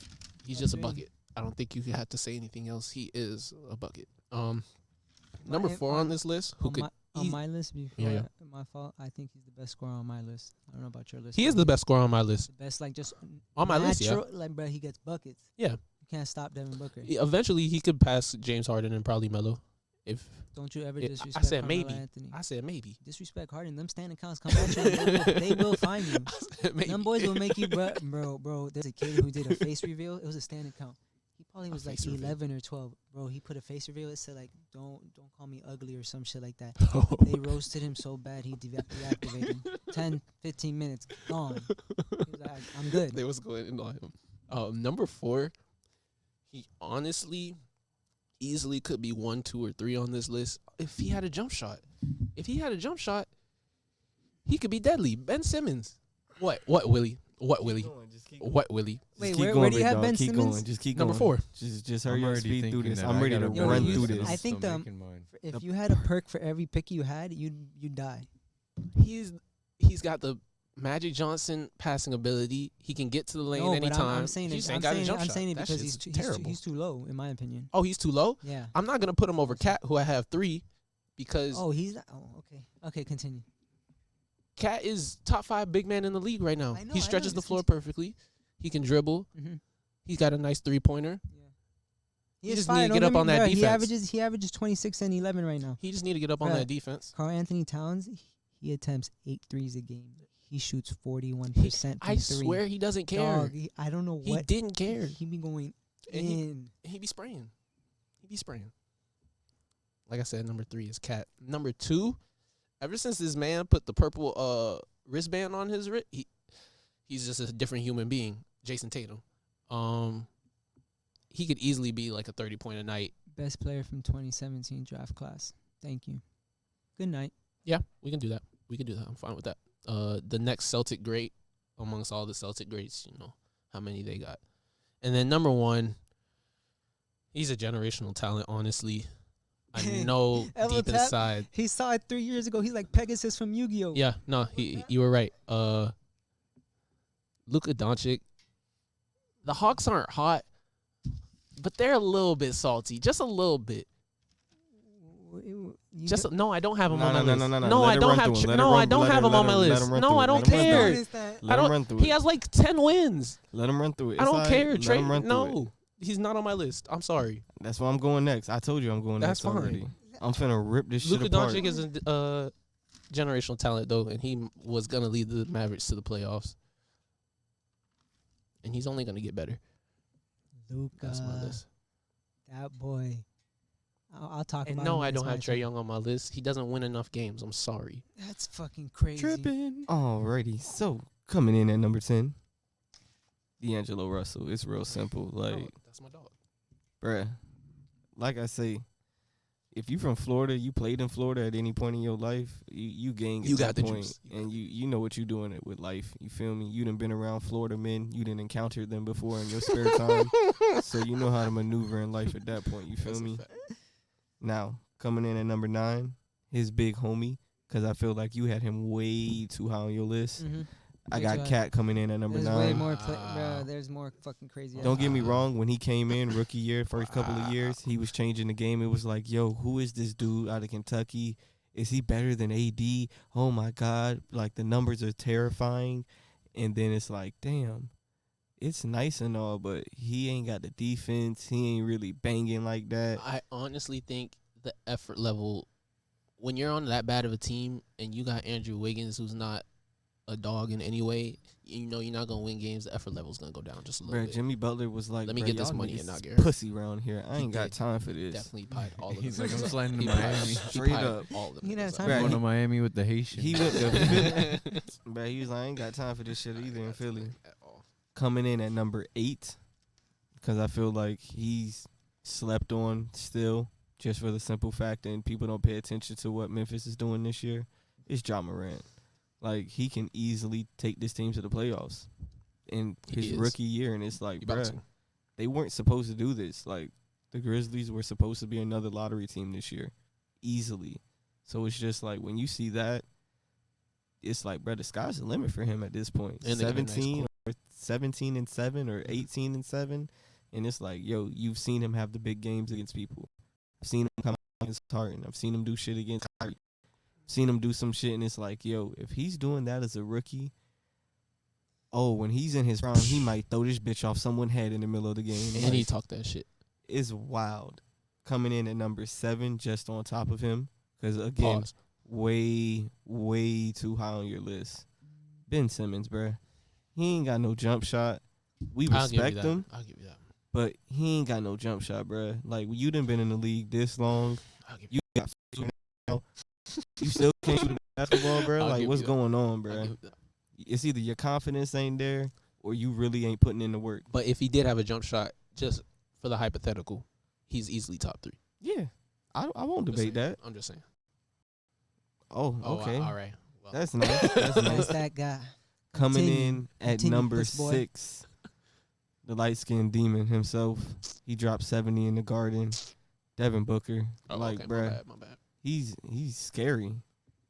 he's just a bucket, I don't think you could have to say anything else. He is a bucket. Number 4 on this list, who could on my list before Yeah. my fault, I think he's the best scorer on my list. I don't know about your list. he is but the best scorer on my list. the best, like just On my list, yeah. natural- Like, bro, he gets buckets. Yeah. You can't stop Devin Booker. Eventually, he could pass James Harden and probably Melo. If Don't you ever I disrespect said Carmelo maybe. Anthony. I said maybe. Disrespect Harden. Them standing counts come at you. And they will find you. I said maybe. Them boys will make you, bro. There's a kid who did a face reveal. It was a standing count. He probably A was like face reveal. 11 or 12. Bro, he put a face reveal. It said like, don't call me ugly or some shit like that. They roasted him so bad he deactivated him. 10, 15 minutes gone. He was like, I'm good. They was going in on him. Number 4, he honestly easily could be 1, 2, or 3 on this list if he had a jump shot. If he had a jump shot, he could be deadly. Ben Simmons. What, Willie? What, Willie? What, Willie? Wait, Keep where going, do you big have dog. Ben Keep Simmons? going. Just keep Number going. 4. Just I'm hurry up, already speed through thinking this. that I'm I ready gotta to go run use through it, this. I I'm think still making mine. If you had a perk for every pick you had, you'd die. He's got the Magic Johnson passing ability. He can get to the lane No, but anytime. I'm saying He it. just I'm ain't got a saying, jump I'm shot. saying it That because shit's he's terrible. too low, in my opinion. Oh, he's too low? Yeah. I'm not going to put him over Cat, who I have 3, because Oh, he's. Oh, okay. Okay, continue. Cat is top 5 big man in the league right now. I know, He stretches the just floor perfectly. He can dribble. Mm-hmm. He's got a nice 3-pointer. Yeah. He is just fire, need to don't get up me- on that bruh, defense. He averages 26 and 11 right now. He just need to get up on Bruh. that defense. Karl Anthony Towns, he attempts 8 threes a game. He shoots 41% from I 3. swear he doesn't care. Dog, I don't know He what. didn't care. He be going And in. he be spraying. He be spraying. Like I said, number 3 is Cat. Number 2, ever since this man put the purple wristband on his wrist, he's just a different human being. Jason Tatum. He could easily be like a 30-point a night. Best player from 2017 draft class. Thank you. Good night. Yeah, we can do that. I'm fine with that. The next Celtic great amongst all the Celtic greats, how many they got. And then number 1, he's a generational talent, honestly. I know Elbow deep tap. inside. He saw it 3 years ago. He's like Pegasus from Yu-Gi-Oh. Yeah, no, you were right. Luka Doncic, the Hawks aren't hot, but they're a little bit salty, just a little bit. Just no, I don't have him on my list. No, I don't have. No, I don't have him on my list. No, I don't care. I don't. He has like 10 wins. Let him run through it. I don't care. Trey, no, no, he's not on my list. I'm sorry. that's why I'm going next. I told you I'm going That's next already. I'm finna rip this shit Luka apart. Doncic is a generational talent though, and he was gonna lead the Mavericks to the playoffs, and he's only gonna get better. Luka, That's my list. that boy. I'll talk And about. no, him I when don't it's have my Trey turn. Young on my list. He doesn't win enough games. I'm sorry. That's fucking crazy. Tripping. Alrighty, so coming in at number 10, D'Angelo Russell. It's real simple. Like, Oh, that's my dog. bruh, like I say, if you from Florida, you played in Florida at any point in your life, you gang at You that got the point, juice. and you know what you doing it with life. You feel me? You done been around Florida men. You done encountered them before in your spare time, so you know how to maneuver in life at that point. You feel That's a me? fact. Now coming in at number 9, his big homie, because I feel like you had him way too high on your list. Mm-hmm. I Way got too high. Cat coming in at number There's way 9. more, Wow. bro. There's more fucking crazy. Don't get me Wow. wrong. When he came in rookie year, first couple of Wow. years, he was changing the game. It was like, yo, who is this dude out of Kentucky? Is he better than AD? Oh my God. Like the numbers are terrifying. And then it's like, damn, it's nice and all, but he ain't got the defense. He ain't really banging like that. I honestly think the effort level, when you're on that bad of a team and you got Andrew Wiggins, who's not a dog in any way, you know you're not gonna win games. The effort level's gonna go down just a little Bruh, bit. Jimmy Butler was like, Let me "Bruh, get this y'all money niggas and not is get hurt." pussy around here. I He ain't got did. time for this." Definitely pied all of them. He's like, I'm niggas up. flying to He pied- Miami. he Straight pied up. all of them. He didn't have niggas time up. for I'm going it. to Miami with the Haitians. He went Bruh, he was like, I ain't got time for this shit either in Philly. At all. Coming in at number 8, because I feel like he's slept on still, just for the simple fact that people don't pay attention to what Memphis is doing this year, is Ja Morant. Like, he can easily take this team to the playoffs in He his is. rookie year, and it's like, You about bruh, to. they weren't supposed to do this. Like, the Grizzlies were supposed to be another lottery team this year, easily. So it's just like, when you see that, it's like, bruh, the sky's the limit for him at this point. And they got a nice 17 core. or 17-7 or 18-7, and it's like, yo, you've seen him have the big games against people. I've seen him come out against Harden. I've seen him do shit against Kyrie. Seen him do some shit, and it's like, yo, if he's doing that as a rookie, oh, when he's in his prime, he might throw this bitch off someone's head in the middle of the game. And he Like, talked that shit. it's wild. Coming in at number 7, just on top of him, because again, Pause. way, way too high on your list. Ben Simmons, bruh. He ain't got no jump shot. We I'll give you respect that. him, I'll give you that. but he ain't got no jump shot, bruh. Like, you done been in the league this long. I'll give You got now. You still can't shoot a basketball, bruh. I'll Like, give what's you that. going on, I'll bruh? give you that. It's either your confidence ain't there or you really ain't putting in the work. But if he did have a jump shot, just for the hypothetical, he's easily top 3. Yeah, I won't Just debate saying. that. I'm just saying. Oh, Oh, okay. all right. Well, That's nice. That's That's nice. that guy. Coming Continue. in at Continue, number puss boy. 6, the light-skinned demon himself. He dropped 70 in the Garden. Devin Booker, oh, like, okay, bruh, my bad. he's scary.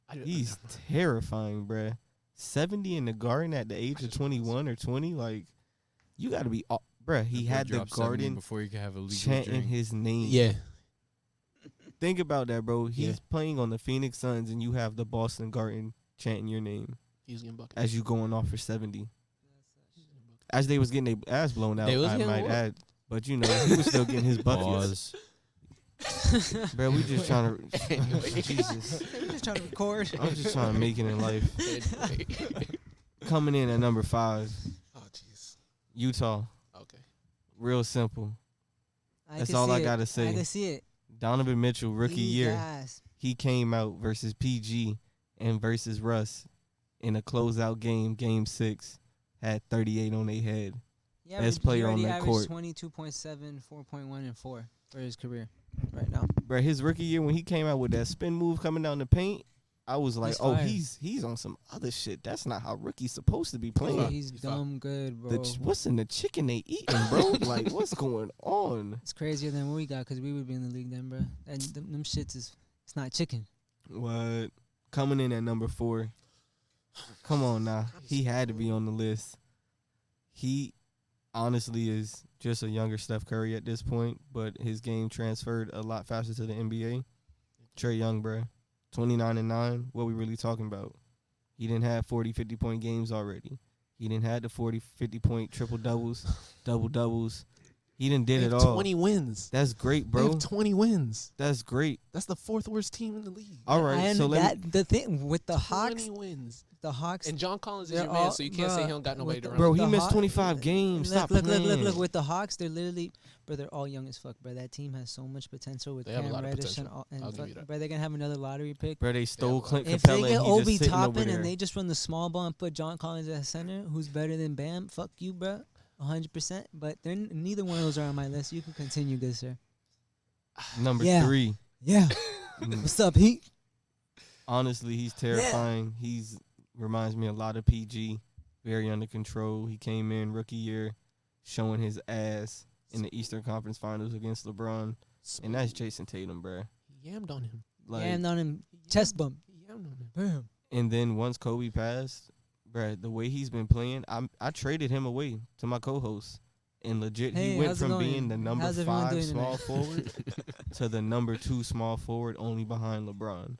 I He's terrifying, bruh. 70 in the Garden at the age I of just 21 or 20, like, you got to be, bruh. He That boy had the dropped 70 Garden before he could have a legal chanting drink. his name. Yeah. Think about that, bro. He's Yeah. playing on the Phoenix Suns, and you have the Boston Garden chanting your name He's getting buckets. as you going off for 70. As they was getting their ass blown out, They was I getting might whooped. add. But, you know, he was still getting his buckets. Pause. Bro, we just trying to... Jesus. We're just trying to record. I'm just trying to make it in life. Coming in at number 5, Oh, jeez. Utah. Okay. Real simple. That's can all see I it. gotta say. I can see it. Donovan Mitchell, rookie These year. guys. He came out versus PG and versus Russ in a closeout game, game 6. Had 38 on their head. Best player on that court. 22.7, 4.1, and 4 for his career right now. Bro, his rookie year when he came out with that spin move coming down the paint, I was like, He's oh, fire. he's on some other shit. That's not how rookies supposed to be playing. fire. He's He's fire. dumb good, bro. What's in the chicken they eating, bro? Like, what's going on? It's crazier than what we got because we would be in the league then, bro. And them shits is, it's not chicken. What? Coming in at number 4. Come on now. He had to be on the list. honestly is just a younger Steph Curry at this point, but his game transferred a lot faster to the NBA. Trae Young, bruh. 29-9. What we really talking about? He didn't have 40, 50-point games already. He didn't have the 40, 50-point triple-doubles, double-doubles. He didn't did They it have all. 20 wins. That's great, They bro. have 20 wins. That's great. That's the 4th worst team in the league. All right, so let me, the thing with the 20 Hawks, wins. the Hawks. And John Collins is They're your man, all- so you can't say he bruh, don't got nobody with to the- run. bro, he the missed Haw- 25 games. Stop look, playing. look. With the Hawks, they're literally, bro, they're all young as fuck, bro. That team has so much potential with They have a Cam lot of Reddish and, potential. and I'll give you fuck, that. bro, they're gonna have another lottery pick. Bro, they stole Clint If Capella they get and he Obi just sitting over Toppin there. and they just run the small ball and put John Collins at center, who's better than Bam, fuck you, bro. 100%. But they're neither one of those are on my list. You can continue, good sir. Number Yeah. 3. Yeah. Mm. What's up, Heat? Honestly, he's terrifying. He's reminds me a lot of PG. Very under control. He came in rookie year showing his ass in the Eastern Conference Finals against LeBron. And that's Jason Tatum, bruh. He yammed on him. Like, And on him, He chest yammed- bump. He yammed on him. Bam. and then once Kobe passed, bruh, the way he's been playing, I traded him away to my co-host. And legit, Hey, he went how's it from going? being the number How's everyone 5 doing small tonight? forward to the number 2 small forward, only behind LeBron.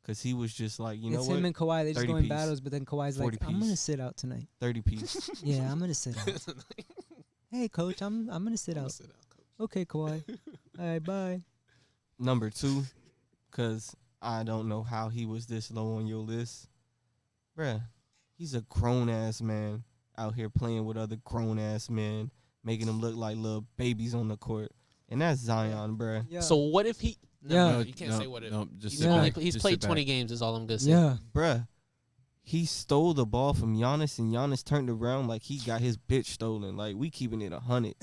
Because he was just like, you know It's what? him and Kawhi. They just 30 go in piece. battles, but then Kawhi's 40 like, I'm gonna piece. sit out tonight. 30 piece. Yeah, I'm gonna sit out. Hey, coach, I'm gonna sit out. Okay, Kawhi. All right, bye. Number 2, because I don't know how he was this low on your list. Bruh, he's a grown-ass man out here playing with other grown-ass men, making them look like little babies on the court. And that's Zion, bruh. Yeah. So what if he? No, Yeah. no, you can't say what if. No, just He's, sit only, back. he's Just played sit back. 20 games. Is all I'm gonna say. yeah. Bruh, he stole the ball from Giannis, and Giannis turned around like he got his bitch stolen. Like, we keeping it 100.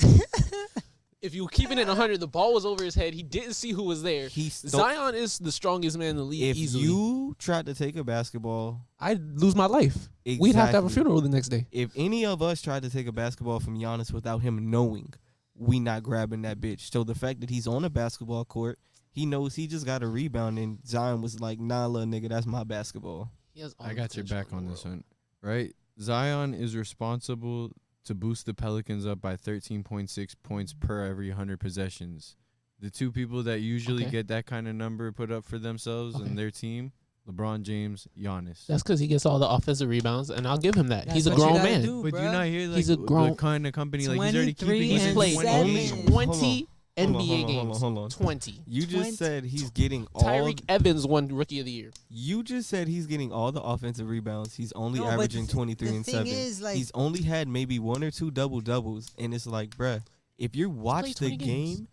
If you were keeping it 100, the ball was over his head. He didn't see who was there. He stole. Zion is the strongest man in the league. If easily. you tried to take a basketball, I'd lose my life. We'd have to have a exactly. funeral the next day. If any of us tried to take a basketball from Giannis without him knowing, we not grabbing that bitch. So the fact that he's on a basketball court, he knows he just got a rebound, and Zion was like, nah, little nigga, that's my basketball. He has all I the got your potential back in on the this world. one, right? Zion is responsible to boost the Pelicans up by 13.6 points per every 100 possessions. The two people that usually Okay. get that kind of number put up for themselves Okay. and their team, LeBron James, Giannis. That's because he gets all the offensive rebounds, and I'll give him that. That's He's a what you grown gotta man. do, But bruh. you not hear like He's a grown- the kind of company like he's already 23 keeping He's and played 7. only Hold on, 20 NBA hold on, games. hold on. 20. You 20. just said he's getting all. Tyreek Evans won Rookie of the Year. You just said he's getting all the offensive rebounds. He's only No, but averaging the 23 the and thing 7. is, like, He's only had maybe 1 or 2 double-doubles, and it's like, bruh, if you watch the 20 games. game,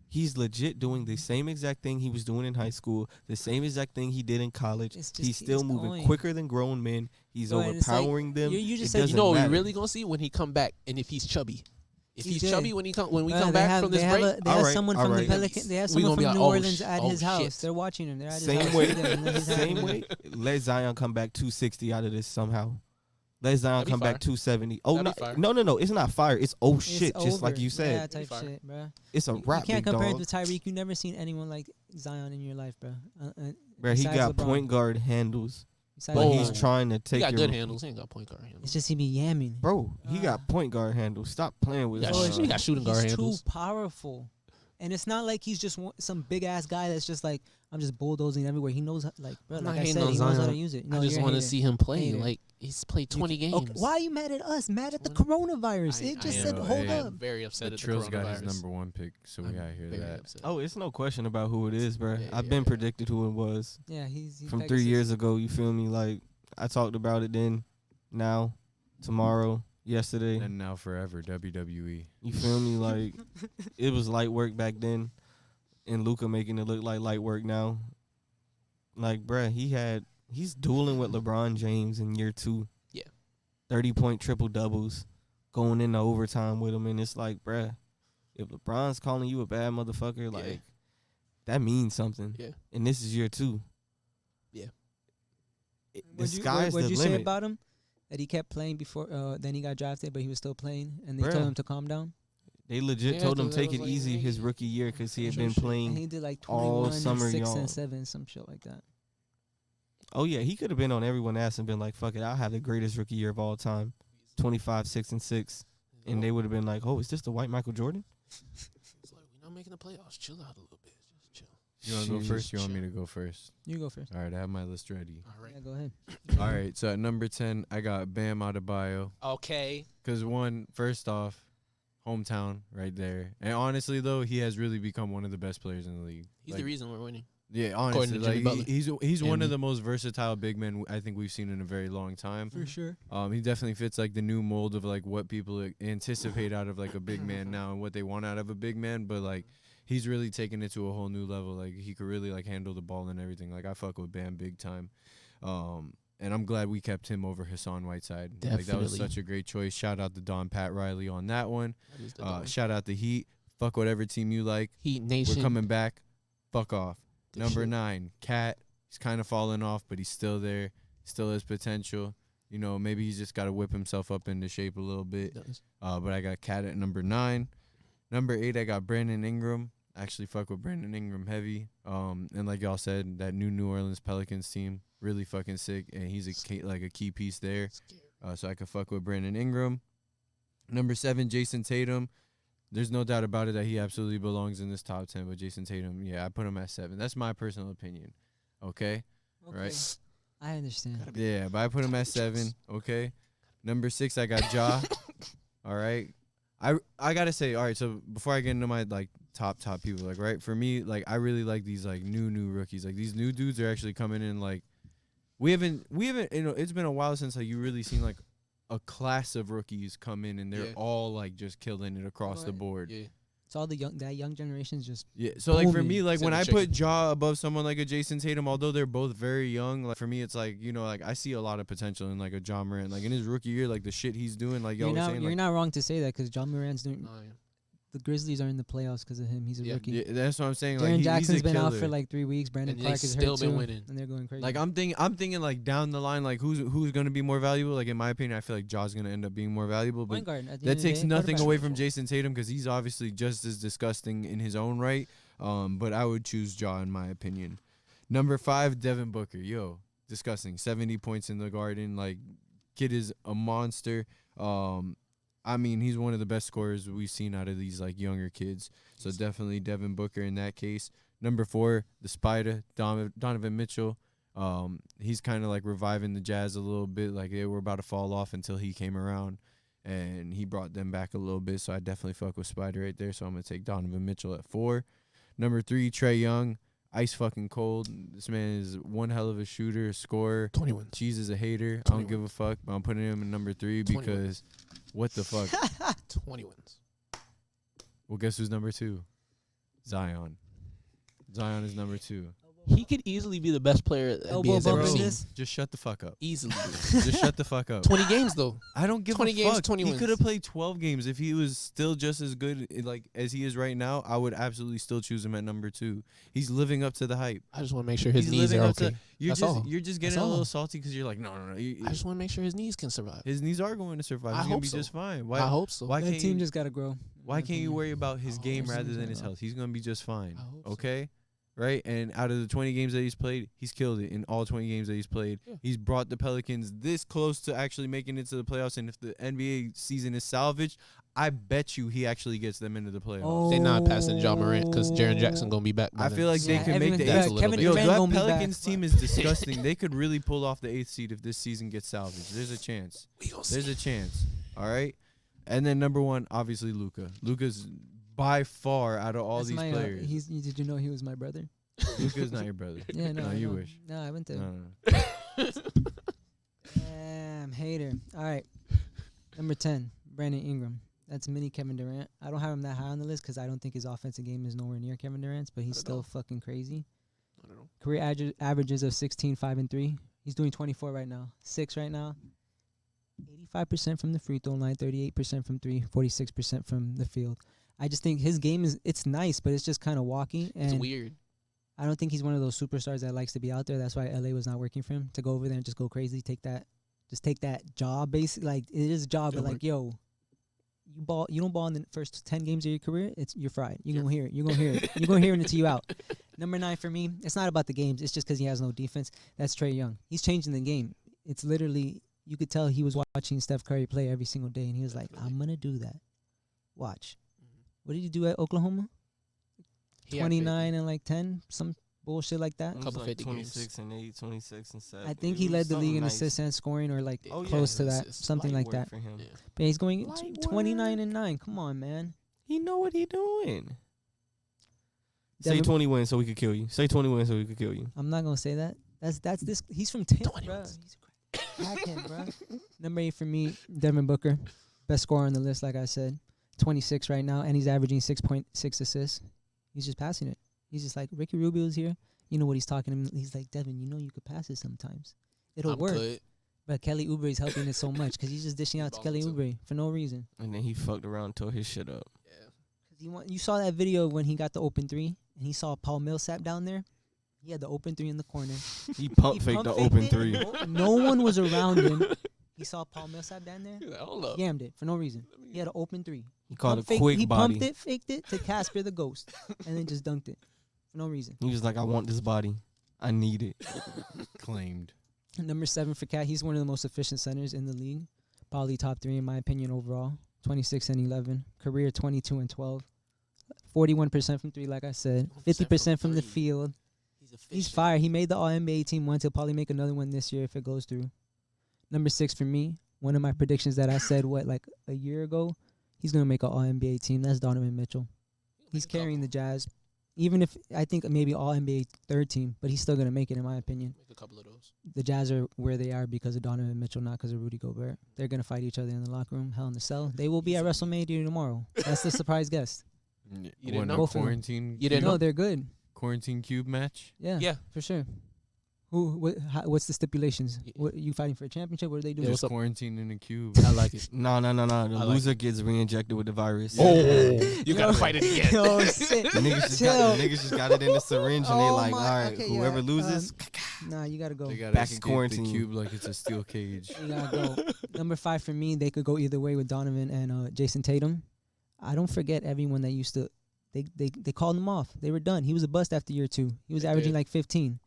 he's legit doing the same exact thing he was doing in high school, the same exact thing he did in college. It's just He's still keeps moving going. quicker than grown men. He's Bro, and it's like, overpowering them. you just It said- doesn't You know what matter. we're really gonna see when he come back, and if he's chubby. If He he's did. chubby when we Bruh, come they back have- from this they have break, they have Alright, someone from the alright. Pelican. They have We someone gonna be from like, New oh, Orleans at oh, his house. shit. They're watching him. They're at his Same house. way, And then he's same having- way. Let Zion come back 260 out of this somehow. Let Zion That'd be come back fire. 270. Oh That'd be fire. no! It's not fire. It's oh It's shit, just like over. you said. Yeah, type Fire. shit, bro. It's a You rap, can't big compare it dog. with Tyreek. You never seen anyone like Zion in your life, bro. Bro, he besides got LeBron. point guard handles, Besides but Oh. he's LeBron. trying to he take got your good handles. He ain't got point guard handles. It's just he be yamming. Bro, he Ah. got point guard handles. Stop playing with He got Bro, sh- it's he Zion. got shooting guard he's handles. too powerful, and it's not like he's just some big ass guy that's just like I'm just bulldozing everywhere. He knows, like, bro, I'm like not I hating said, on he knows how to Zion. use it. I No, just you're a want to hater. see him play. Hater. Like he's played 20 games. Okay, why are you mad at us? Mad at the 20. coronavirus? It just I said, am- hold I am up. very upset The at the Trill's got his coronavirus. number one pick, so we I'm gotta hear very that. upset. Oh, it's no question about who it is, bro. Yeah, I've yeah, been yeah. predicted who it was Yeah, he's from Pegasus. 3 years ago. You feel me? Like I talked about it then, now, tomorrow, yesterday. And now forever, WWE. You feel me? Like it was light work back then, and Luka making it look like light work now. Like, bruh, he's dueling with LeBron James in year 2. Yeah. 30-point triple doubles, going into overtime with him, and it's like, bruh, if LeBron's calling you a bad motherfucker, like that means something. Yeah. And this is year 2. Yeah. The What'd you- sky's what'd the you say limit. about him? That he kept playing before, then he got drafted, but he was still playing, and they told Bruh. him to calm down. They legit Yeah, told him that take was it like, easy hey, his rookie year because he had some been shit. playing. And he did like all 21 summer, and 6 y'all. and 7, some shit like that. Oh yeah, he could have been on everyone's ass and been like, "Fuck it, I'll have the greatest rookie year of all time." 25, 6 and 6. and they would have been like, "Oh, is this the white Michael Jordan?" It's like we're not making the playoffs. Chill out a little bit. Just chill. You want to go Jeez. first? You want me to go first? You go first. All right, I have my list ready. All right. Yeah, go ahead. All right, so at number 10, I got Bam Adebayo. Okay. Because first off, hometown right there. And honestly, though, he has really become one of the best players in the league. He's Like, the reason we're winning. Yeah, According honestly, to Jimmy like Butler. he's one of And- the most versatile big men I think we've seen in a very long time. For sure. He definitely fits like the new mold of like what people anticipate out of like a big man now and what they want out of a big man. But like he's really taken it to a whole new level. Like he could really like handle the ball and everything. Like I fuck with Bam big time. And I'm glad we kept him over Hassan Whiteside. Like that was Definitely. such a great choice. Shout out to Don Pat Riley on that one. That is the dog. Shout out the Heat. Fuck whatever team you like. Heat Nation. We're coming back. Fuck off. Good Number shit. 9, Cat. He's kind of fallen off, but he's still there. Still has potential. You know, maybe he's just got to whip himself up into shape a little bit. Does. But I got Cat at number 9. Number 8, I got Brandon Ingram. Actually, fuck with Brandon Ingram heavy. And like y'all said, that New Orleans Pelicans team really fucking sick, and he's a key piece there. Scared. So I could fuck with Brandon Ingram. Number 7, Jason Tatum. There's no doubt about it that he absolutely belongs in this top 10. But Jason Tatum, yeah, I put him at 7. That's my personal opinion. Okay? Right. I understand. Yeah, but I put him at 7. Okay? Number 6, I got Ja. All right? I got to say, all right, so before I get into my, like, top people, like, right? For me, like, I really like these, like, new rookies. Like, these new dudes are actually coming in, like, we haven't, you know, it's been a while since, like, you really seen, like, a class of rookies come in and they're Yeah. all like just killing it across the Right. board. Yeah. It's all that young generation's just Yeah. So like for Booming. me, like when I Seven put Ja above someone like a Jason Tatum, although they're both very young, like for me it's like, you know, like I see a lot of potential in like a Ja Morant. Like in his rookie year, like the shit he's doing, like y'all you're were not saying, you're like, not wrong to say that because John Morant's doing. Oh, yeah. The Grizzlies are in the playoffs because of him. He's a Yeah. rookie. yeah, that's what I'm saying. Darren Like Jackson's he's a been out killer. for like 3 weeks. Brandon And Clark they is still hurt been too, winning. and they're going crazy. Like I'm thinking like down the line, like who's gonna be more valuable? Like in my opinion, I feel like Ja's gonna end up being more valuable. But point guard. At the that end of the takes day, nothing quarterback. away from Jason Tatum because he's obviously just as disgusting in his own right. But I would choose Ja in my opinion. Number 5, Devin Booker. Yo, disgusting. 70 points in the Garden. Like, kid is a monster. I mean, he's one of the best scorers we've seen out of these like younger kids. So definitely Devin Booker in that case. Number 4, the Spider, Donovan Mitchell. He's kind of like reviving the Jazz a little bit. Like they were about to fall off until he came around, and he brought them back a little bit. So I definitely fuck with Spider right there. So I'm gonna take Donovan Mitchell at 4. Number 3, Trae Young, ice fucking cold. This man is one hell of a shooter, scorer. 20 wins. Cheese is a hater. I don't 21. give a fuck. But I'm putting him in number 3 21. because what the fuck? 20 wins. Well, guess who's number 2? Zion. Zion is number 2. He could easily be the best player that Elbow NBA's ever bump in seen. this? Just shut the fuck up. Easily. Just shut the fuck up. 20 games though. I don't give 20 a games, fuck. 20 he wins. could have played 12 games if he was still just as good like as he is right now. I would absolutely still choose him at number 2. He's living up to the hype. I just want to make sure his He's knees living are up to. okay. You're That's just all. you're just That's getting a little all. salty because you're like no. I just want to make sure his knees can survive. His knees are going to survive. I He's gonna hope be so. just fine. I Why? hope so. Why That can't team you? just gotta grow. Why can't you worry about his I game hope so. rather than his Yeah. health? He's gonna be just fine. I hope so. Okay. Right, and out of the 20 games that he's played, he's killed it in all 20 games that he's played. Yeah. He's brought the Pelicans this close to actually making it to the playoffs. And if the NBA season is salvaged, I bet you he actually gets them into the playoffs. They not passing John Morant because Jaron Jackson gonna be back. by I then. feel like they Yeah, can Evan- make the That's yeah, a little Kevin bit. Yo, Durant that gonna be back. Pelicans team is disgusting. They could really pull off the 8th seed if this season gets salvaged. There's a chance. We gonna There's see. a chance. All right. And then number 1, obviously Luka. Luka's by far out of all That's these my, players. did you know he was my brother? Luka's not your brother. Yeah, no. No, I you know. wish. No, I went to. No. Damn, hater. All right. Number 10, Brandon Ingram. That's mini Kevin Durant. I don't have him that high on the list because I don't think his offensive game is nowhere near Kevin Durant's, but he's Not at still all. fucking crazy. I don't know. Career averages of 16, 5, and 3. He's doing 24 right now. 6 right now. 85% from the free throw line, 38% from 3, 46% from the field. I just think his game it's nice, but it's just kind of walky. It's And weird. I don't think he's one of those superstars that likes to be out there. That's why LA was not working for him to go over there and just go crazy, take that job. Basically, like it is a job, but It'll like yo, you don't ball in the first 10 games of your career, you're fried. You're gonna hear it. You're gonna hear it. You're gonna hear it until you out. Number 9 for me, it's not about the games. It's just because he has no defense. That's Trae Young. He's changing the game. It's literally you could tell he was watching Steph Curry play every single day, and he was like, Definitely. I'm gonna do that. Watch. Mhm. What did he do at Oklahoma? He had 29 and like 10, some bullshit like that. It was Couple like 50 games. 26 and 8, 26 and 7. I think It he was led the league something in nice. assists and scoring, or like Oh, yeah. close to that, Assists. something Light like work that. for him. Yeah. But he's going Light 29 work. and 9. Come on, man. He know what he doing. Say Devin- 20 wins so we could kill you. Say 20 wins so we could kill you. I'm not gonna say that. That's this. He's from Tampa, 20 bro. wins. He's a crackhead, bro. Number 8 for me, Devin Booker, best scorer on the list. Like I said, 26 right now, and he's averaging 6.6 assists. He's just passing it. He's just like Ricky Rubio's here. You know what he's talking to him. He's like, Devin, you know you could pass it sometimes. It'll I'm work. good. But Kelly Oubre's helping it so much because he's just dishing out to Kelly Balling Oubre for no reason. And then he fucked around and tore his shit up. Yeah. Cause you saw that video when he got the open three and he saw Paul Millsap down there. He had the open three in the corner. He pump He faked the pump open faked it. 3. No one was around him. He saw Paul Millsap down there. He's like, hold up. Yammed it for no reason. He had an open three. He called Pump a fake- quick he body. pumped it, faked it to Casper the Ghost, and then just dunked it for no reason. He was like, I want this body. I need it. Claimed. Number 7 for Cat. He's one of the most efficient centers in the league. Probably top 3 in my opinion overall. 26 and 11. Career 22 and 12. 41% from 3, like I said. 50% from the three. field. He's efficient. He's fire. He made the All-NBA team once. He'll probably make another one this year if it goes through. Number 6 for me. One of my predictions that I said, like a year ago, he's going to make an All-NBA team. That's Donovan Mitchell. He's carrying the Jazz. Even if I think maybe All-NBA third team, but he's still going to make it in my opinion. Make a couple of those. The Jazz are where they are because of Donovan Mitchell, not because of Rudy Gobert. They're going to fight each other in the locker room. Hell in the Cell. They will be at WrestleMania tomorrow. That's the surprise guest. You didn't What, know? a Both of them. quarantine? You didn't No, know? they're good. Quarantine cube match. Yeah, Yeah. for sure. What's the stipulations? Yeah. What, you fighting for a championship? What are they doing? Yeah, Just what's up? quarantine in a cube. I like it. No. The I like loser gets re-injected with the virus. Oh, you Yo, gotta fight it again. Yo, shit. The niggas Chill. just got it in the syringe and they Oh like, my- all right, okay, whoever yeah, loses, Nah, you gotta go. They gotta Back in stick quarantine. the cube like it's a steel cage. You gotta go. Number 5 for me, they could go either way with Donovan and Jason Tatum. I don't forget everyone that used to. They called him off. They were done. He was a bust after year 2. He was They averaging did. like 15.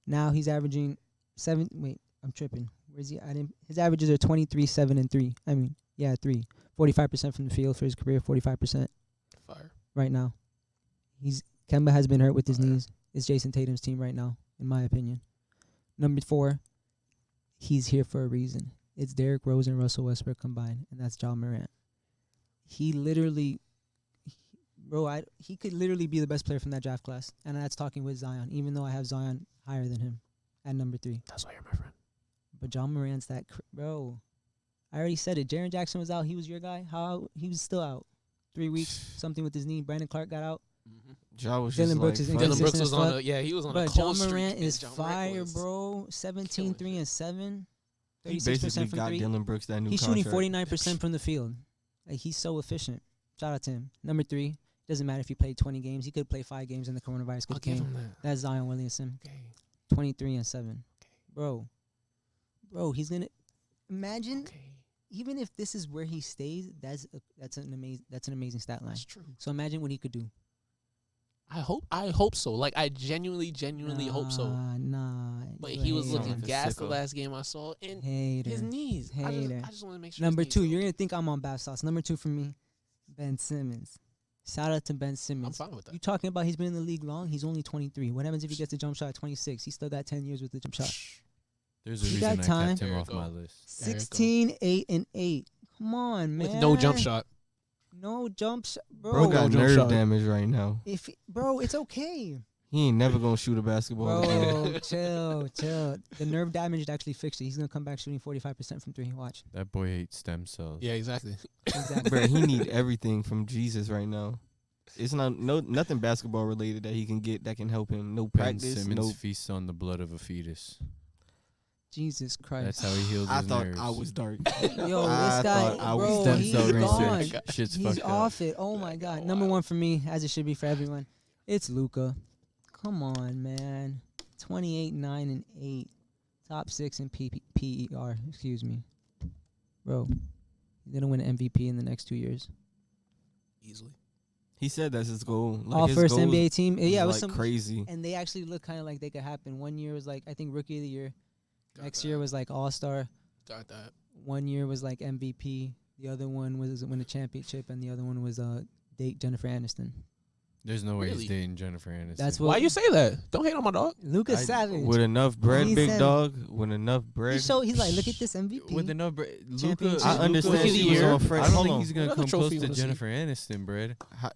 Now he's averaging 7. Wait, I'm tripping. Where's he? His averages are 23, 7, and 3. 3. 45% from the field for his career. 45% Fire. right now. Kemba has been hurt with his Fire. knees. It's Jason Tatum's team right now, in my opinion. Number 4, he's here for a reason. It's Derrick Rose and Russell Westbrook combined, and that's John Morant. He literally, he could literally be the best player from that draft class, and that's talking with Zion, even though I have Zion higher than him at number 3. That's why you're my friend. But John Morant's bro. I already said it. Jaren Jackson was out. He was your guy. He was still out. 3 weeks, something with his knee. Brandon Clark got out. Ja was Dylan just Brooks like, is fuck Dylan it. Brooks Consistent was as on fuck. a he was on a But cold John streak, Morant and is John Morant fire, was bro. 17, killing 3, it. and 7. He 36% basically from got 3. Dylan Brooks that new He's contract. shooting 49% from the field. Like, he's so efficient. Shout out to him. Number 3, doesn't matter if he played 20 games. He could play 5 games and the coronavirus I'll could give came. him that. That's Zion Williamson. Okay. 23 and 7. Bro, he's going to imagine Okay. even if this is where he stays, that's an amazing stat line. That's true. So imagine what he could do. I hope so. Like I genuinely hope so. Nah. But you he a was hater. looking Like a gassed the sicko. last game I saw, and Hater. his knees. Hater. I just want to make sure. Number his knees 2, are you're okay. gonna think I'm on bath sauce. Number 2 for me, Ben Simmons. Shout out to Ben I'm Simmons. fine with that. You talking about he's been in the league long? He's only 23. What happens if he gets a jump shot at 26? He's still got 10 years with the jump shot. There's a You reason got I time. kept him There you off go. my list. There you go. 16, 8, and 8. Come on, man. With no jump shot. No jump shot, bro. Bro got jump nerve shot. damage right now. Bro, it's okay. He ain't never gonna shoot a basketball again. Bro, chill. The nerve damage actually fixed it. He's gonna come back shooting 45% from 3. Watch. That boy hates stem cells. Yeah, exactly. Exactly. Bro, he need everything from Jesus right now. It's nothing basketball related that he can get that can help him. No Ben practice, Simmons no. feasts on the blood of a fetus. Jesus Christ. That's how he heals I his thought nerves. I was dark. Yo, I this guy, thought I was bro, Stem he's cell gone. research. Shit's He's fucked up. off it. Oh my God. Number 1 for me, as it should be for everyone. It's Luka. Come on, man. 28, 9, and 8. Top 6 in PER. Excuse me. Bro, he's gonna win an MVP in the next 2 years. Easily. He said that's his goal. Like All his first goal NBA team. Yeah, it was like some crazy. and they actually look kind of like they could happen. 1 year was like I think Rookie of the Year. Next year was like All-Star. Got that. 1 year was like MVP. The other one was win a championship, and the other one was date Jennifer Aniston. There's no way Really? he's dating Jennifer Aniston. That's what Why you say that? Don't hate on my dog. Lucas I- Savage. With enough bread, He big said- dog. With enough bread. He's like, look at this MVP. with enough Luca. Championship. I understand Rookie of the she was year. on Fred. I don't Hold think on. he's gonna Another come trophy close you to wanna see. Jennifer Aniston, bread. Ho-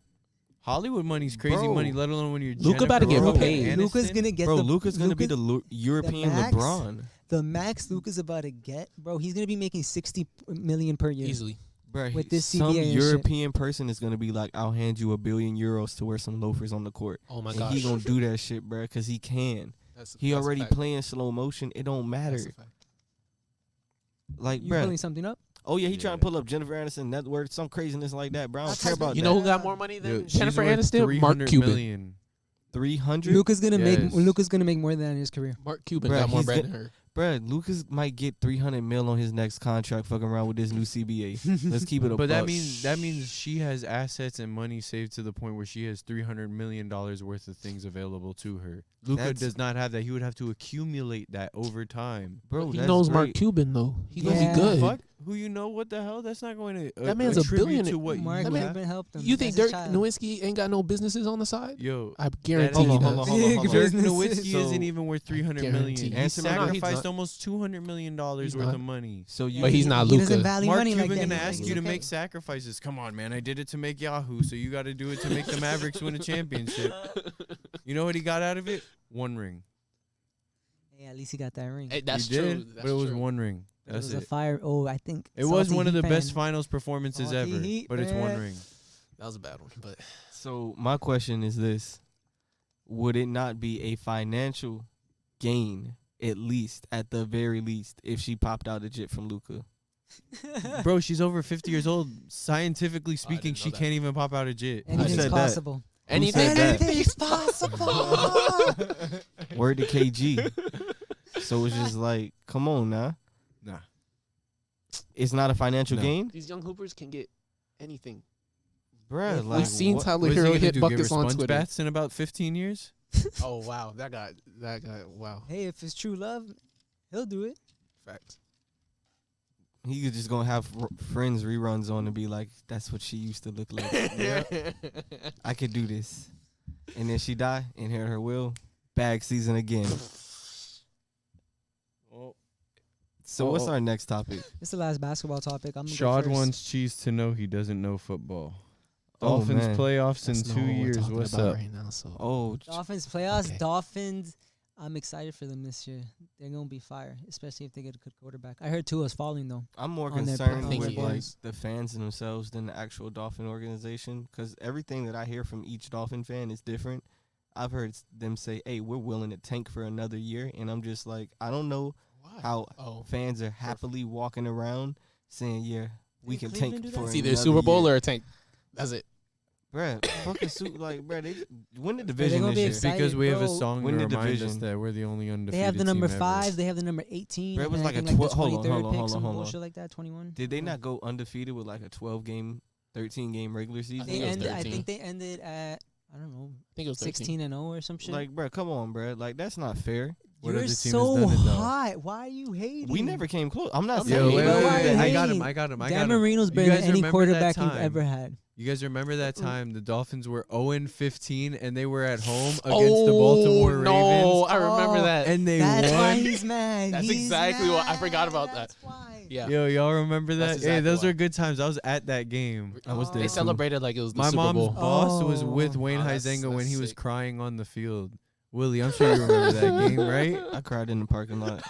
Hollywood money's crazy Bro. money, let alone when you're Luka about to get Jennifer paid. Luca's Aniston. gonna get Bro, the Luca's gonna be the European max. LeBron. the max Luca's about to get, bro. He's gonna be making 60 million per year. Easily. Bro, With this some CBA and shit. European person is gonna be like, I'll hand you €1 billion to wear some loafers on the court. Oh my And gosh. he gonna do that shit, bro, because he can. That's He a already fact. playing slow motion. It don't matter. That's a fact. Like, You bro. pulling something up? Oh yeah, he Yeah. trying to pull up Jennifer Aniston net worth, some craziness like that, bro. I don't That's care like- about You that. know who got more money than Yo, she's Jennifer worth Aniston? Mark 300 Cuban. million. 300. Luca's gonna Yes. make Luca's gonna make more than that in his career. Mark Cuban Bruh, got more he's bread get- than her. Bro, Lucas might get 300 mil on his next contract, fucking around with this new CBA. Let's keep it a But that buck. means she has assets and money saved to the point where she has $300 million worth of things available to her. Luca That's- does not have that. He would have to accumulate that over time. bro, He that's knows Mark great. Cuban though. He gonna Yeah. be good. Fuck, who you know? What the hell? That's not going to. That man's a attribute billionaire. to what Mark you man- have. Cuban helped him. You think That's his Dirk child. Nowitzki ain't got no businesses on the side? Yo, I guarantee Hold he on, does. hold on, hold on, hold on. Dirk Businesses. Nowitzki So- isn't even worth 300 million. guarantee. He Answer my- No, he's sacrificed not. almost $200 million He's worth not. of money. So you, But he's not He doesn't Luka. value Mark money Cuban like that. gonna He's ask like, you to okay. make sacrifices. Come on, man. I did it to make Yahoo, so you got to do it to make the Mavericks win a championship. You know what he got out of it? One ring. Hey, at least he got that ring. Hey, that's he true. did, That's but it was true. one ring. But That's it was it. a fire. Oh, I think It was Salty one of the Heat best fan. finals performances Salty ever, Heat, but it's one man. ring. That was a bad one, but so my question is this: would it not be a financial gain, at least, at the very least, if she popped out a jit from Luca? Bro, she's over 50 years old. Scientifically speaking, didn't know she that. can't even pop out a jit. Anything's said that? possible. anything. said that? Anything's possible. Word to KG. So it's just like, come on now. Nah. It's not a financial No. gain, These young hoopers can get anything. bruh. We've Like, We've seen what- Tyler What is he Hero gonna hit do, give her buckets on sponge Twitter. baths in about 15 years? Oh wow, that guy, wow. Hey, if it's true love, he'll do it. Facts. he could just gonna have Friends reruns on and be like, that's what she used to look like. I could do this. And then she die, inherit her will, bag season again. So what's Oh. our next topic? It's the last basketball topic. I'm gonna go Shad first. wants Cheese to know he doesn't know football. Oh, Dolphins man. playoffs in That's not 2 what we're years. talking What's about up? right now? So Oh, Dolphins playoffs. Okay. Dolphins. I'm excited for them this year. They're gonna be fire, especially if they get a good quarterback. I heard Tua's falling though. I'm more on their concerned performance. with I think he like is. the fans themselves than the actual Dolphin organization, because everything that I hear from each Dolphin fan is different. I've heard them say, "Hey, we're willing to tank for another year," and I'm just like, I don't know why? how Oh, fans are happily walking around saying, "Yeah, we Did can Cleveland tank do that? for it's another either a Super Bowl year." or a tank. That's it. Bruh, fucking suit like, bruh, they win the they're division gonna this be year. excited. Because we have a bro. song Win to the remind us division. that we're the only undefeated They have the number team 5. ever. They have the number 18. Bro, it was and like I a think hold on, 23rd hold on, pick, hold on, some hold on. bullshit like that. 21. Did they not go undefeated with like a 12-game, 13-game regular season? think They it was ended. I 13. think they ended at I don't know I think it was 13. 16-0 or some shit. Like, bruh, come on, bruh. Like, that's not fair. What You're other team has so done it, though? hot. Why are you hating? We never came close. I'm not I'm saying Yo, not wait, hating. wait, Why wait, are you I got him. hating? I got him. I got Dan him. Marino's You better guys than any remember that quarterback you've time? ever had. You guys remember that time the Dolphins were 0-15 and they were at home against the Baltimore Ravens? No, I remember Oh, that. And they That's why won. he's mad. That's He's exactly what- I mad. forgot about that. That's why. Yeah. Yo, y'all remember that? That's Hey, exactly those why. are good times. I was at that game. I was there They too. celebrated like it was the My Super mom's Bowl. boss was with Oh. Wayne Oh, that's- Huizenga when that's he was sick. crying on the field. Willie, I'm sure you remember that game, right? I cried in the parking lot.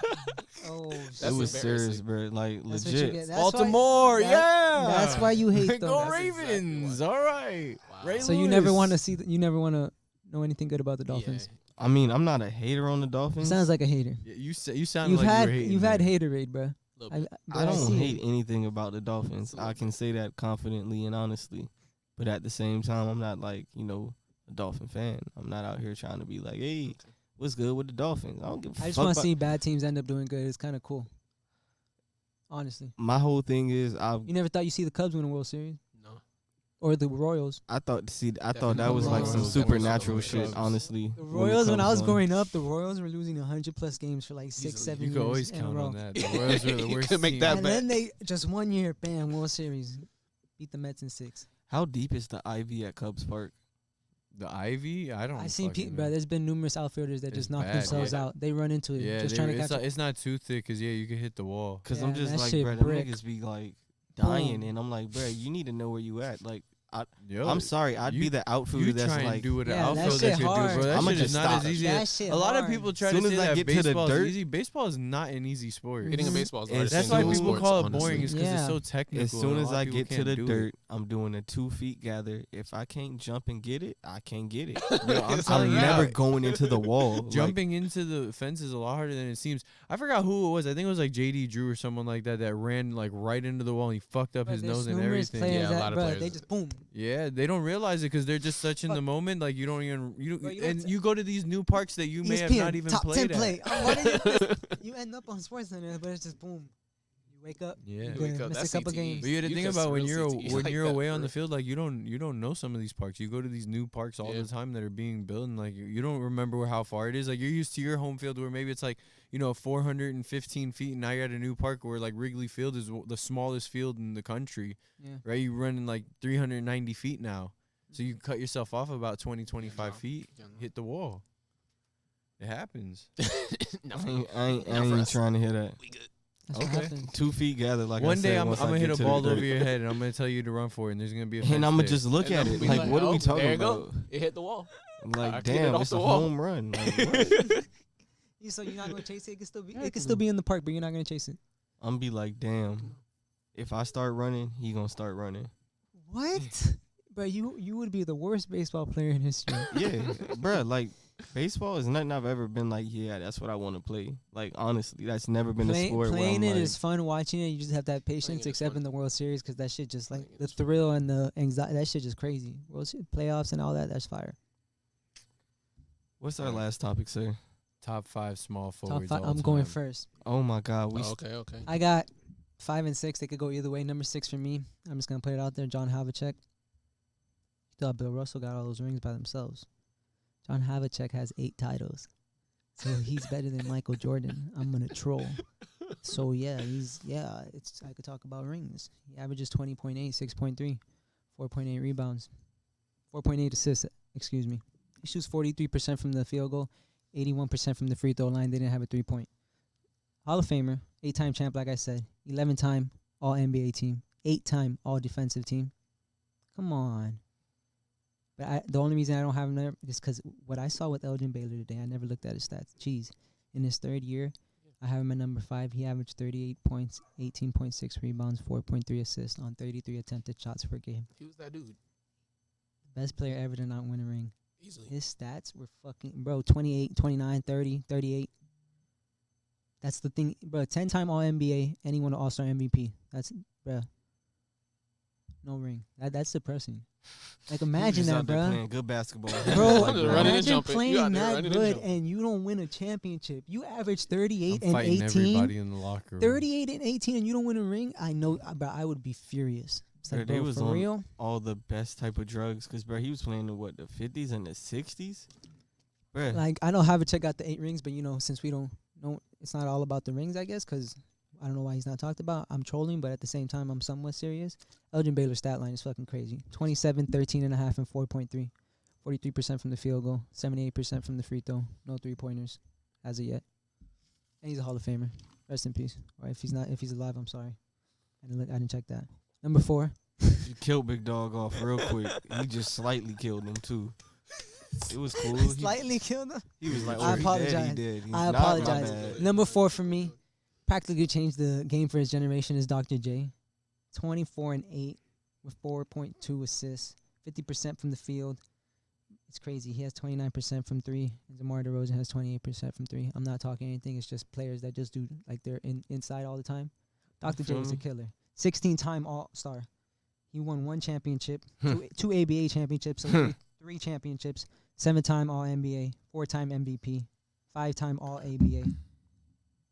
Oh, That's it was embarrassing. serious, bro. Like, That's what you legit. get. That's Baltimore, that- yeah. that's why you hate them. Go That's Ravens. exactly All right. Wow. Ray So you never Lewis. want to see. You never want to know anything good about the Dolphins. I mean, I'm not a hater on the It Dolphins. sounds like a hater. Yeah, you sound You've like had you were hating. you've had there. haterade, bro. Yeah, little bit. I don't see hate it. anything about the Dolphins. I can say that confidently and honestly. But at the same time, I'm not like, a Dolphin fan. I'm not out here trying to be like, hey, what's good with the Dolphins? I don't give a I just fuck want to about- see bad teams end up doing good. It's kind of cool. Honestly, My whole thing is you never thought you'd see the Cubs win a World Series. No. or the Royals. I thought Definitely that was like the some Royals. supernatural Definitely shit. the Honestly, The the Royals, when I Cubs was won. growing up, the Royals were losing 100+ games for like 6, Easily. 7 You years can always in a count row. on that. The Royals were the You worst can make team. that And bet. then they just 1 year, bam, World Series, beat the Mets in 6. How deep is the ivy at Cubs Park? The Ivy, I don't. I seen fucking people, know. bro. There's been numerous outfielders that It's just knock bad, themselves yeah. out. They run into it, Yeah, just trying to it's catch not, it. it's not too thick because you can hit the wall. Cause Yeah, I'm just that like, shit bro, them brick. niggas be like dying, Boom. and I'm like, bro, you need to know where you at. Like, Yo, I'm sorry, I'd you- be the outfielder You that's try and like, do what an Yeah, that outfielder shit should do, hard. bro. That I'ma shit is just not stop. as easy. That as shit a lot of hard. people try Soon to as say I that get to the baseball is dirt- easy. Baseball is not an easy sport. Mhm. Hitting a baseball is the It's hardest That's thing why in all people sports, call it honestly. boring, is because Yeah. it's so technical. as soon and a as lot of I people get to can't the do it. dirt, I'm doing a 2 feet gather. If I can't jump and get it, I can't get it. Yo, I'm I'm telling you, never yeah, going into the wall. Like, Jumping into the fence is a lot harder than it seems. I forgot who it was. I think it was like JD Drew or someone like that ran like right into the wall and he fucked up Bro, his there's nose and numerous everything. players Yeah, a that, lot of bro, players. they just boom. Yeah, they don't realize it because they're just such in the Fuck. moment. Like you don't even Bro, you and know- you go to these new parks that you may have ESPN, not even top 10 played at. play. I'm running it. You end up on SportsCenter, but it's just boom. You wake up. Yeah. You Wake go up, miss that's a couple CTE. games. But you had to You think just about when real CTE when like you're that, away for on the real. field, like you don't know some of these parks. You go to these new parks all Yeah. the time that are being built, and like you don't remember how far it is. Like you're used to your home field where maybe it's like 415 feet, and now you're at a new park where like Wrigley Field is the smallest field in the country, Yeah. right? You running like 390 feet now, so you cut yourself off about 20-25 feet, hit the wall. It happens. Not I for ain't, you. I ain't, I Not for ain't us. trying to hear that. We good. That's what Okay. happened. 2 feet gather, like One I day said, I'm once I gonna hit get a to ball the over dirt. your head, and I'm gonna tell you to run for it, and there's gonna be a fence And I'm gonna there. just look And at I'm it. be Like, what are we talking there you go. about? It hit the wall. Like, I cleared it damn, off it's the a wall. home run. Like, what? So you're not gonna chase it. It could still be in the park, but you're not gonna chase it. I'm be like, damn. If I start running, he gonna start running. What? Bro, you would be the worst baseball player in history. Yeah, bruh, like baseball is nothing I've ever been like, yeah, that's what I want to play. Like, honestly, that's never been a sport where Playing I'm it like, is fun. Watching it, you just have that Playing patience. it is Except fun. in the World Series, because that shit just like Playing it the is fun. thrill and the anxiety. That shit just crazy. Playoffs and all that. That's fire. what's our last topic, sir? Top 5 small Top forwards. five. all I'm going time. first. Oh my God, we Oh, okay. I got 5 and 6. They could go either way. Number 6 for me. I'm just gonna put it out there. John Havlicek. You thought Bill Russell got all those rings by themselves. John Havlicek has 8 titles, so he's better than Michael Jordan. I'm gonna troll. So it's I could talk about rings. He averages 20.8, 6.3, 4.8 rebounds, 4.8 assists. Excuse me. He shoots 43% from the field goal, 81% from the free throw line. They didn't have a 3-point. Hall of Famer, 8-time champ, like I said, 11-time All NBA team, 8-time All Defensive team. Come on. But the only reason I don't have him there is because what I saw with Elgin Baylor today, I never looked at his stats. Jeez. In his third year, I have him at number 5. He averaged 38 points, 18.6 rebounds, 4.3 assists on 33 attempted shots per game. He was that dude. Best player ever to not win a ring. Easily. His stats were fucking, bro, 28, 29, 30, 38. That's the thing, bro. 10-time All-NBA, and he won an All-Star MVP. That's, bro. No ring. That's depressing. Like, He imagine just that, out there bro. playing good basketball. Bro, Running and imagine jumping. You out playing there that running and good jumping. and you don't win a championship. You average I'm 38 and fighting 18. everybody in the locker room. 38 and 18 and you don't win a ring? I know, bro, I would be furious. It's like, Bro, they bro, was for on real? all the best type of drugs, cause bro, he was playing in what, the 50s and the 60s, bro. Like, I don't have to check out the 8 rings, but, since we don't know, it's not all about the rings, I guess, because I don't know why he's not talked about. I'm trolling, but at the same time, I'm somewhat serious. Elgin Baylor's stat line is fucking crazy. 27, 13.5, and 4.3. 43% from the field goal, 78% from the free throw. No 3-pointers as of yet. And he's a Hall of Famer. Rest in peace. Or if he's alive, I'm sorry. I didn't check that. Number 4. You killed Big Dog off real quick. He just slightly killed him too. It was cool. Slightly killed him. He was like, I oh, he apologize. dead, he dead. He's I not, my apologize. bad. Number 4 for me, practically changed the game for his generation, is Dr. J. 24 and 8 with 4.2 assists, 50% from the field. It's crazy. He has 29% from 3, and DeMar DeRozan has 28% from 3. I'm not talking anything. It's just players that just do, like, they're inside all the time. Dr. J feel is a me? killer. 16-time All-Star. He won 1 championship, two ABA championships, so 3 championships, 7-time All-NBA, 4-time MVP, 5-time All-ABA.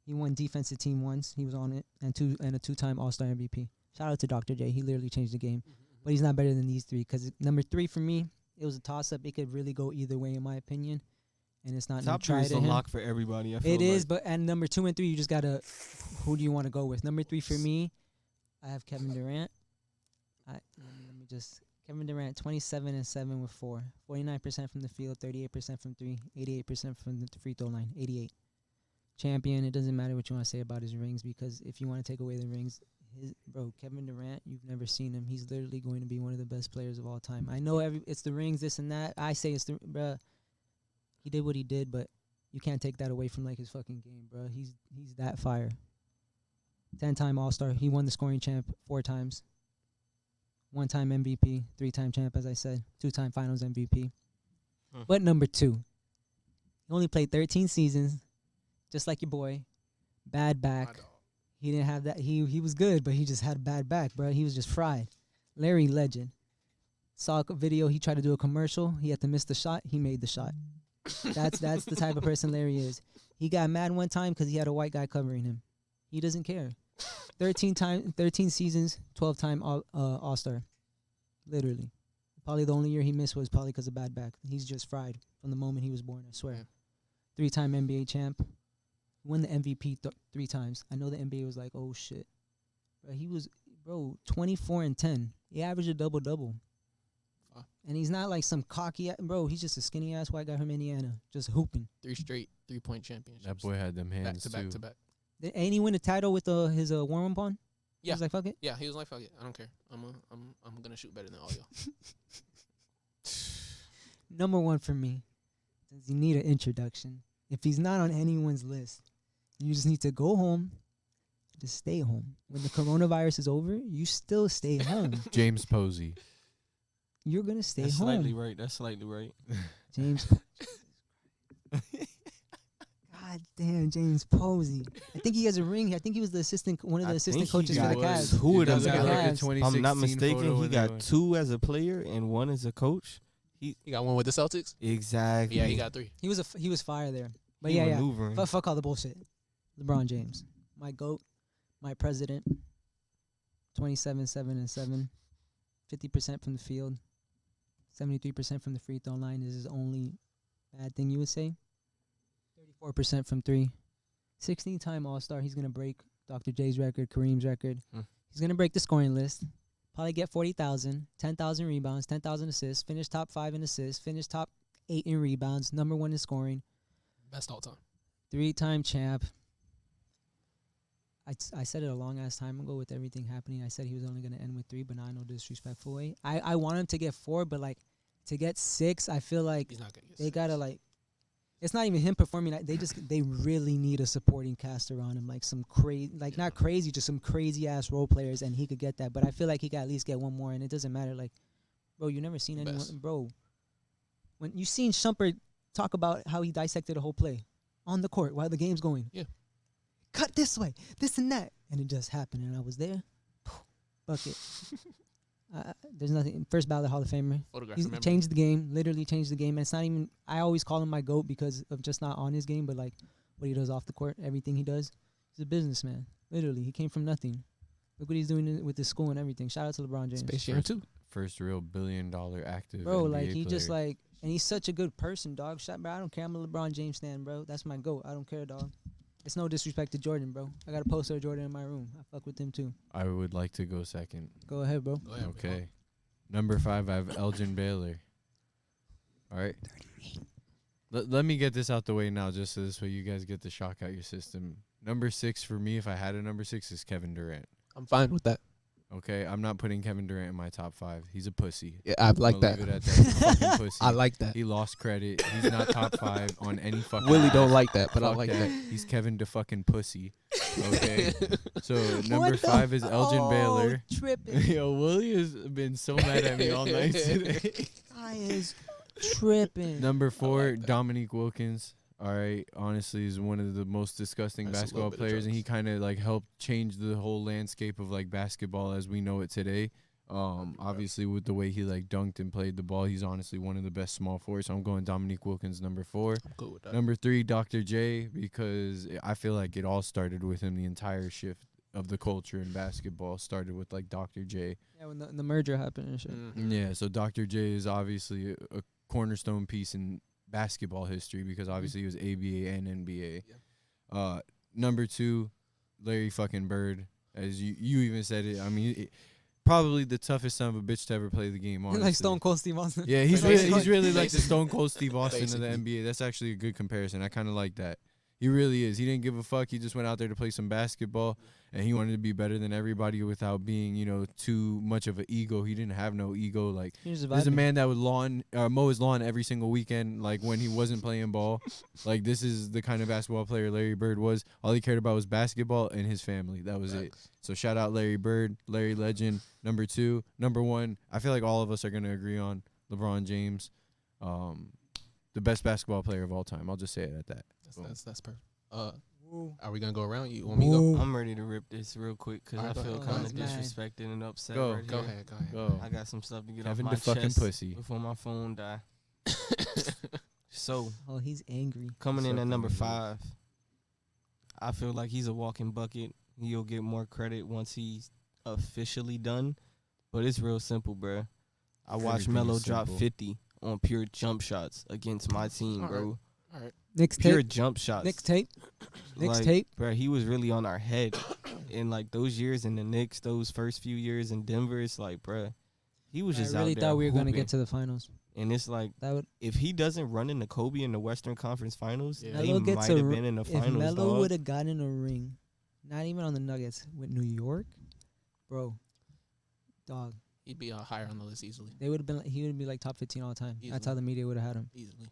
He won defensive team once. He was on it, and a 2-time All-Star MVP. Shout out to Dr. J. He literally changed the game. but he's not better than these three. Because number 3 for me, it was a toss up. It could really go either way in my opinion, and it's not no Top 3 try is to a him. lock for everybody. I feel It is, like. but and number 2 and 3, you just gotta. Who do you want to go with? Number 3 for me, I have Kevin Durant. Let me just Kevin Durant, 27 and 7 with 4, 49% from the field, 38% from 3, 88% from the free throw line, 88. Champion. It doesn't matter what you want to say about his rings, because if you want to take away the rings, Kevin Durant, you've never seen him. He's literally going to be one of the best players of all time. I know it's the rings, this and that. I say he did what he did, but you can't take that away from like his fucking game, bro. He's that fire. 10-time All-Star. He won the scoring champ 4 times. 1-time MVP, 3-time champ, as I said, 2-time Finals MVP. But number 2, he only played 13 seasons, just like your boy. Bad back. He didn't have that. He was good, but he just had a bad back, bro. He was just fried. Larry Legend. Saw a video. He tried to do a commercial. He had to miss the shot. He made the shot. That's the type of person Larry is. He got mad one time because he had a white guy covering him. He doesn't care. 13 seasons, 12-time All-Star. Literally. Probably the only year he missed was probably because of bad back. He's just fried from the moment he was born, I swear. 3-time NBA champ. Won the MVP 3 times. I know the NBA was like, oh, shit. But he was, 24 and 10. He averaged a double-double. And he's not like some cocky, he's just a skinny-ass white guy from Indiana, just hooping. 3 straight 3-point championships. That boy had them hands back to back too. to back. Ain't he win the title with his warm-up on? He Yeah. was like, fuck it. Yeah, he was like, "Fuck it, I don't care. I'm gonna shoot better than all y'all." Number 1 for me. Does he need an introduction? If he's not on anyone's list, you just need to go home. Just stay home. When the coronavirus is over, you still stay home. James Posey. You're going to stay That's home. slightly right. That's slightly right. James. God damn, James Posey. I think he has a ring. I think he was one of the assistant coaches for the Cavs. Two of them. doesn't got got like like a a If I'm not 2016 mistaken, photo he when they got went- 2 as a player and 1 as a coach. He got one with the Celtics. Exactly. Yeah, he got 3. He was fire there. But He yeah. maneuvering. Fuck all the bullshit. LeBron James. My GOAT. My president. 27, 7, and 7. 50% from the field. 73% from the free throw line is his only bad thing you would say. 34% from 3. 16-time All-Star. He's going to break Dr. J's record, Kareem's record. He's going to break the scoring list. Probably get 40,000, 10,000 rebounds, 10,000 assists, finish top 5 in assists, finish top 8 in rebounds, number 1 in scoring. Best all time. 3-time champ. I said it a long ass time ago with everything happening. I said he was only going to end with 3, but not in no disrespectful way. I want him to get 4, but like to get 6, I feel like He's not gonna get. they 6. gotta like. It's not even him performing. They really need a supporting cast around him, like some crazy, not crazy, just some crazy ass role players, and he could get that. But I feel like he could at least get 1 more, and it doesn't matter. Like, bro, you never seen anyone, Best. bro. When you seen Shumpert talk about how he dissected a whole play on the court while the game's going. Yeah. Cut this way, this and that, and it just happened, and I was there. Bucket. There's nothing. First ballot Hall of Famer. Photograph. He's Remember? changed the game, literally changed the game. And it's not even, I always call him my GOAT because of just not on his game, but like what he does off the court, everything he does. He's a businessman. Literally, he came from nothing. Look what he's doing with his school and everything. Shout out to LeBron James. Space Jam 2. First real $1 billion active Bro, NBA like he just player. like, and he's such a good person, dog. Bro, I don't care. I'm a LeBron James stan, bro. That's my GOAT. I don't care, dog. It's no disrespect to Jordan, bro. I got a poster of Jordan in my room. I fuck with him too. I would like to go second. Go ahead, bro. Go ahead, bro. Okay. Number 5, I have Elgin Baylor. All right. Let me get this out the way now, just so this way you guys get the shock out your system. Number 6 for me, if I had a number 6, is Kevin Durant. I'm fine with that. Okay, I'm not putting Kevin Durant in my top 5. He's a pussy. Yeah, I like I'll that. leave it at that. He's a fucking pussy. I like that. He lost credit. He's not top 5 on any fucking. Willie don't like that, but I Fuck like that. that. He's Kevin the fucking pussy. Okay. So number What the 5 is Elgin oh, Baylor. Tripping. Yo, Willie has been so mad at me all night today. Guy is tripping. Number 4, like that. Dominique Wilkins. All right, honestly, is one of the most disgusting That's a basketball little bit of players, and he drugs. kind of like helped change the whole landscape of like basketball as we know it today. Obviously with the way he like dunked and played the ball, he's honestly one of the best small forwards. So I'm going Dominique Wilkins, number 4. I'm cool with that. Number 3, Dr. J, because I feel like it all started with him. The entire shift of the culture in basketball. Started with like Dr. J. Yeah, when the merger happened and shit. Yeah, so Dr. J is obviously a cornerstone piece in basketball history because obviously he was ABA and NBA. Number 2, Larry fucking Bird, as you even said it. I mean, probably the toughest son of a bitch to ever play the game. Honestly. Like Stone Cold Steve Austin. Yeah, he's really like the Basically. Stone Cold Steve Austin of the Basically. NBA. That's actually a good comparison. I kind of like that. He really is. He didn't give a fuck. He just went out there to play some basketball, and he wanted to be better than everybody without being, too much of an ego. He didn't have no ego. Like, Here's there's a man that would mow his lawn every single weekend, like when he wasn't playing ball. Like, this is the kind of basketball player Larry Bird was. All he cared about was basketball and his family. That was it. So shout out Larry Bird, Larry Legend. Number 2, number 1. I feel like all of us are gonna agree on LeBron James, the best basketball player of all time. I'll just say it at that. That's perfect. Are we gonna go around? You want me to go? I'm ready to rip this real quick because I Alright, go feel ahead. kind of Oh, man. disrespected and upset. Go. right Go here. ahead. Go ahead. Go. I got some stuff to get Kevin off my the fucking chest pussy. before my phone die. So Oh, he's angry. coming in at Something number to do. 5, I feel like he's a walking bucket. He'll get more credit once he's officially done, but it's real simple, bruh. I watched Everything Melo is drop simple. 50 on pure jump shots against my team, All bro. All right. Next Pure tape. jump shots. Next tape. Next Like, tape. Bro, he was really on our head. In like those years in the Knicks, those first few years in Denver, it's like, bro, he was just I really out there thought we were gonna hooping. get to the finals. And it's like, That would if he doesn't run into Kobe in the Western Conference Finals, Yeah. they Melo might gets have a been in the if finals, Melo dog. would have gotten a ring, not even on the Nuggets with New York, bro, dog, He'd be higher on the list easily. they would have been. He would be like top 15 all time. That's how Easily. the media would have had him. Easily.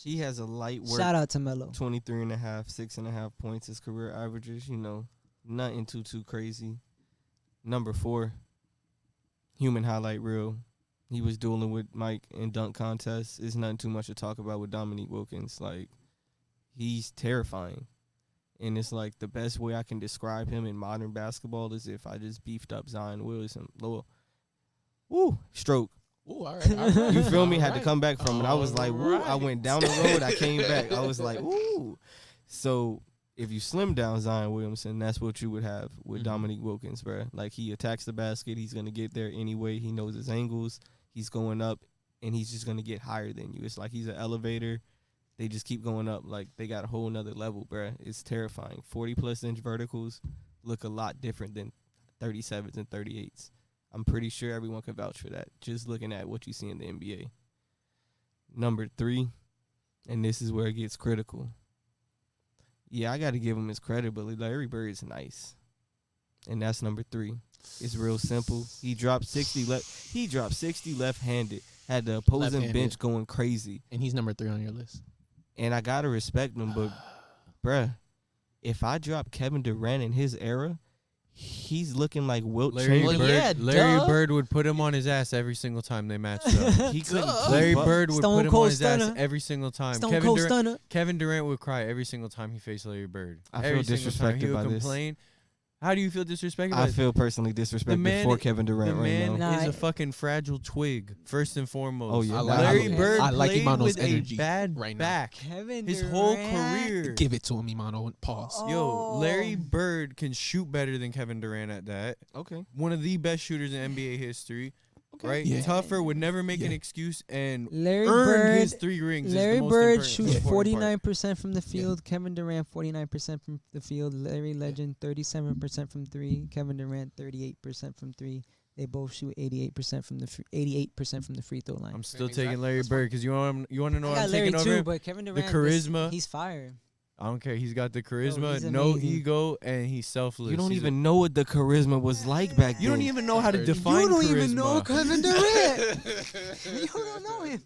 He has a light work. Shout out to Melo. 23.5, 6.5 points his career averages, nothing too crazy. Number 4, human highlight reel. He was dueling with Mike in dunk contests. It's nothing too much to talk about with Dominique Wilkins. Like, he's terrifying. And it's like the best way I can describe him in modern basketball is if I just beefed up Zion Williamson. Woo, stroke. Ooh, all right. All right. You feel me? Had to Alright. come back from it. I was like, woo. I Alright. went down the road. I came back. I was like, ooh. So if you slim down Zion Williamson, that's what you would have with Mhm. Dominique Wilkins, bro. Like, he attacks the basket. He's going to get there anyway. He knows his angles. He's going up, and he's just going to get higher than you. It's like he's an elevator. They just keep going up. Like, they got a whole nother level, bro. It's terrifying. 40-plus inch verticals look a lot different than 37s and 38s. I'm pretty sure everyone can vouch for that, just looking at what you see in the NBA. Number 3, and this is where it gets critical. Yeah, I got to give him his credit, but Larry Bird is nice. And that's number 3. It's real simple. He dropped 60 left-handed. Had the opposing Left-handed. bench going crazy. And he's number 3 on your list. And I got to respect him, but, bruh, if I drop Kevin Durant in his era, he's looking like Wilt Larry Chamberlain. Bird, yeah, Larry duh. Bird would put him on his ass every single time they matched up. He couldn't Duh. keep Larry up. Bird would Stone put him Cold on his ass Stunner. every single time. Stone Cold Stunner. Kevin Durant would cry every single time he faced Larry Bird. I feel every single time he disrespected would by this. complain. How do you feel disrespected? by I this? feel personally disrespected man- for Kevin The Durant right man now. Nah, is I- a fucking fragile twig, first and foremost. Oh, yeah. I like- Larry I- Bird I like played Imano's with energy a bad right now. back Kevin his whole Durant. career. Give it to him, Imano. Pause. Yo, Larry Oh. Bird can shoot better than Kevin Durant at that. Okay. One of the best shooters in NBA history. Okay. Right? Yeah. Tougher, would never make an Yeah. excuse and Larry earn Bird. his 3 rings. Larry is the most Bird important- shoots important part. 49% from the field. Kevin Durant 49% from the field. Larry Legend 37% from 3. Kevin Durant 38% from 3. They both shoot 88% from the 88% from the free throw line. I'm still Exactly. taking Larry That's Bird because you want to know I what got I'm Larry taking over too, him? but Kevin Durant, charisma. he's fire. I don't care. He's got the charisma, he's no amazing. ego, and he's selfless. You don't He's even know what the charisma was like back then. You don't even know how to You define You don't charisma. even know Kevin Durant. You don't know him.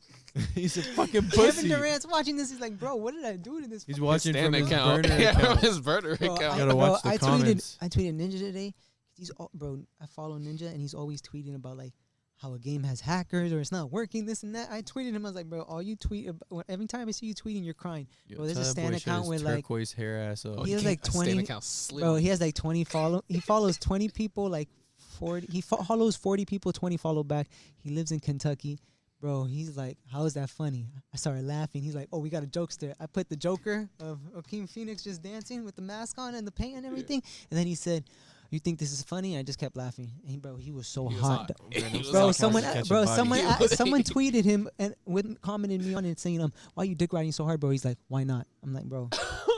He's a fucking Kevin pussy. Durant's watching this. He's like, bro, what did I do to this? He's fucking watching from his account. burner Yeah, account. his burner Bro, account. Gotta watch the I comments. tweeted Ninja today. He's bro. I follow Ninja, and he's always tweeting about like how a game has hackers or it's not working, this and that. I tweeted him. I was like, bro, all you tweet every time I see you tweeting, you're crying. Yo, Bro, there's a tell that Stan boy shut account his with, like- turquoise hair ass up. Oh, He has, can't- like, a Stan 20 account slid Bro, on. he has like 20 follow. He follows 20 people, like 40. He follows 40 people, 20 follow back. He lives in Kentucky. Bro, he's like, how is that funny? I started laughing. He's like, oh, we got a jokester. I put the Joker of Joaquin Phoenix just dancing with the mask on and the paint and everything. And then he said, "You think this is funny?" I just kept laughing. And bro, he was so He was hot. He was Bro, hot. someone, Catch a bro, body. someone tweeted him and commented me on it saying, "Why you dick riding so hard, bro?" He's like, "Why not?" I'm like, "Bro,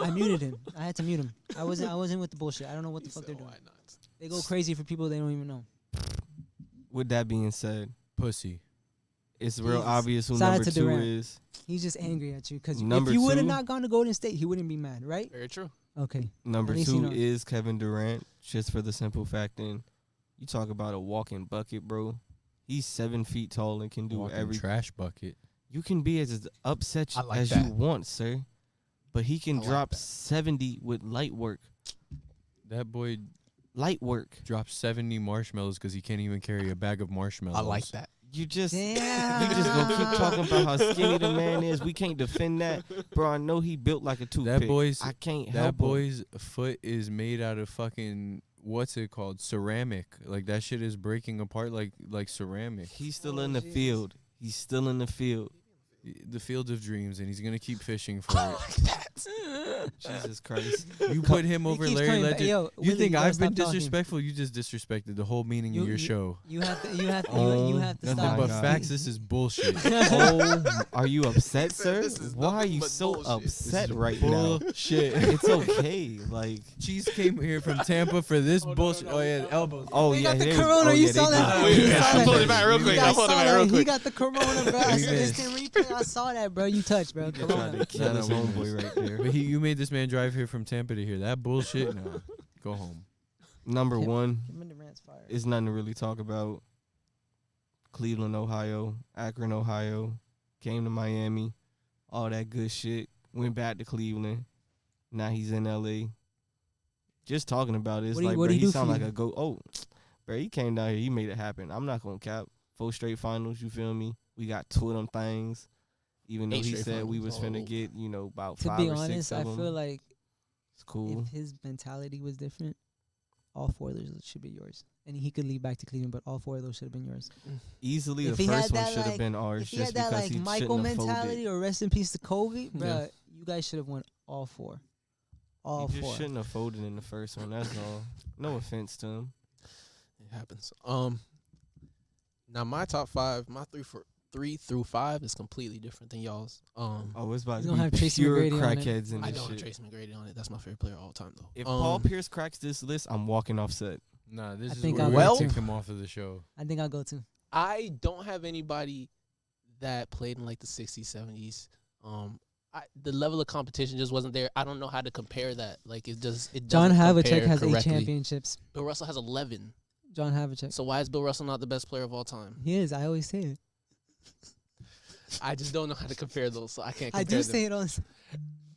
I muted him. I had to mute him. I wasn't with the bullshit. I don't know what the He fuck said, they're doing. "Why not?" They go crazy for people they don't even know." With that being said, Pussy. it's real Jesus. obvious who Shout out number to 2 Durant. is. He's just angry at you because if Number you would have two? not gone to Golden State, he wouldn't be mad, right? Very true. Okay. Number At least he 2 knows. is Kevin Durant, just for the simple fact that you talk about a walking bucket, bro. He's 7 feet tall and can do Walking everything. trash bucket. You can be as upset I like as that. you want, sir. But he can I like drop that. 70 with light work. That boy Light work. dropped 70 marshmallows because he can't even carry a bag of marshmallows. I like that. You just Damn. you just gonna keep talking about how skinny the man is. We can't defend that. Bro, I know he built like a toothpick. boy's- I can't That help him. boy's foot is made out of fucking what's it called? Ceramic. Like that shit is breaking apart like ceramic. He's still in the field. He's still in the field. The field of dreams, and he's gonna keep fishing for Jesus Christ. it. You put him over keeps Larry coming back. Legend. Yo, You Willie, think you gotta I've been stop talking. disrespectful? You just disrespected the whole meaning of your show. You have to. You have to. Oh, you have to nothing stop. But God. facts, this is bullshit. Oh, are you upset, said sir? this is Why are nothing you but so bullshit. upset This is right now? Bullshit. It's okay. Like, Cheese came here from Tampa for this no, bullshit. no, Oh yeah, no. elbows. oh They yeah, got the there's- corona. oh, You yeah, saw they that? did. You Yeah, saw I'm that? pulling it back real You quick. guys I'm pulling it saw back that? real He quick. got the corona, bro. I We said missed. instant replay. I saw that, bro. You touched, bro. He just tried Corona. to kill his Nah, nah, we homeboy right there. But you made this man drive here from Tampa to hear that bullshit. Nah, go home. Number Kevin- 1 Kevin Durant's fire. is nothing to really talk about. Cleveland, Ohio, Akron, Ohio, came to Miami, all that good shit. Went back to Cleveland. Now he's in LA. Just talking about it, it's What do you- like, what bro, do you he do sound for like you? a go. Oh, bro, he came down here. He made it happen. I'm not gonna cap. 4 straight finals. You feel me? We got 2 of them things. Even though 8 he straight said we finals. was finna Oh. get, about To 5 be or 6 honest, of I them. feel like It's cool. if his mentality was different, all 4 of those should be yours. And he could leave back to Cleveland, but all 4 of those should have been yours. Easily, if the he had first one that, should have like- been ours If he just had that because like he Michael shouldn't have mentality folded. or rest in peace to Kobe, Yeah. bruh, you guys should have won all 4. All He just 4. shouldn't have folded in the first one. That's all. No offense to him. It happens. Now my top 5, my 3 through 5 is completely different than y'all's. Oh, it's about He's to gonna be have Tracy pure McGrady on it. crackheads in I this don't have shit. Tracy McGrady on it. That's my favorite player of all time, though. If Paul Pierce cracks this list, I'm walking off set. Nah, this I is think where I'll we go take too. him off of the show. I think I'll go too. I don't have anybody that played in like the 60s, 70s. The level of competition just wasn't there. I don't know how to compare that. Like it doesn't John Havlicek compare has 8 correctly. championships. Bill Russell has 11. John Havlicek. So why is Bill Russell not the best player of all time? He is. I always say it. I just don't know how to compare those, so I can't. I Compare do them. say it on.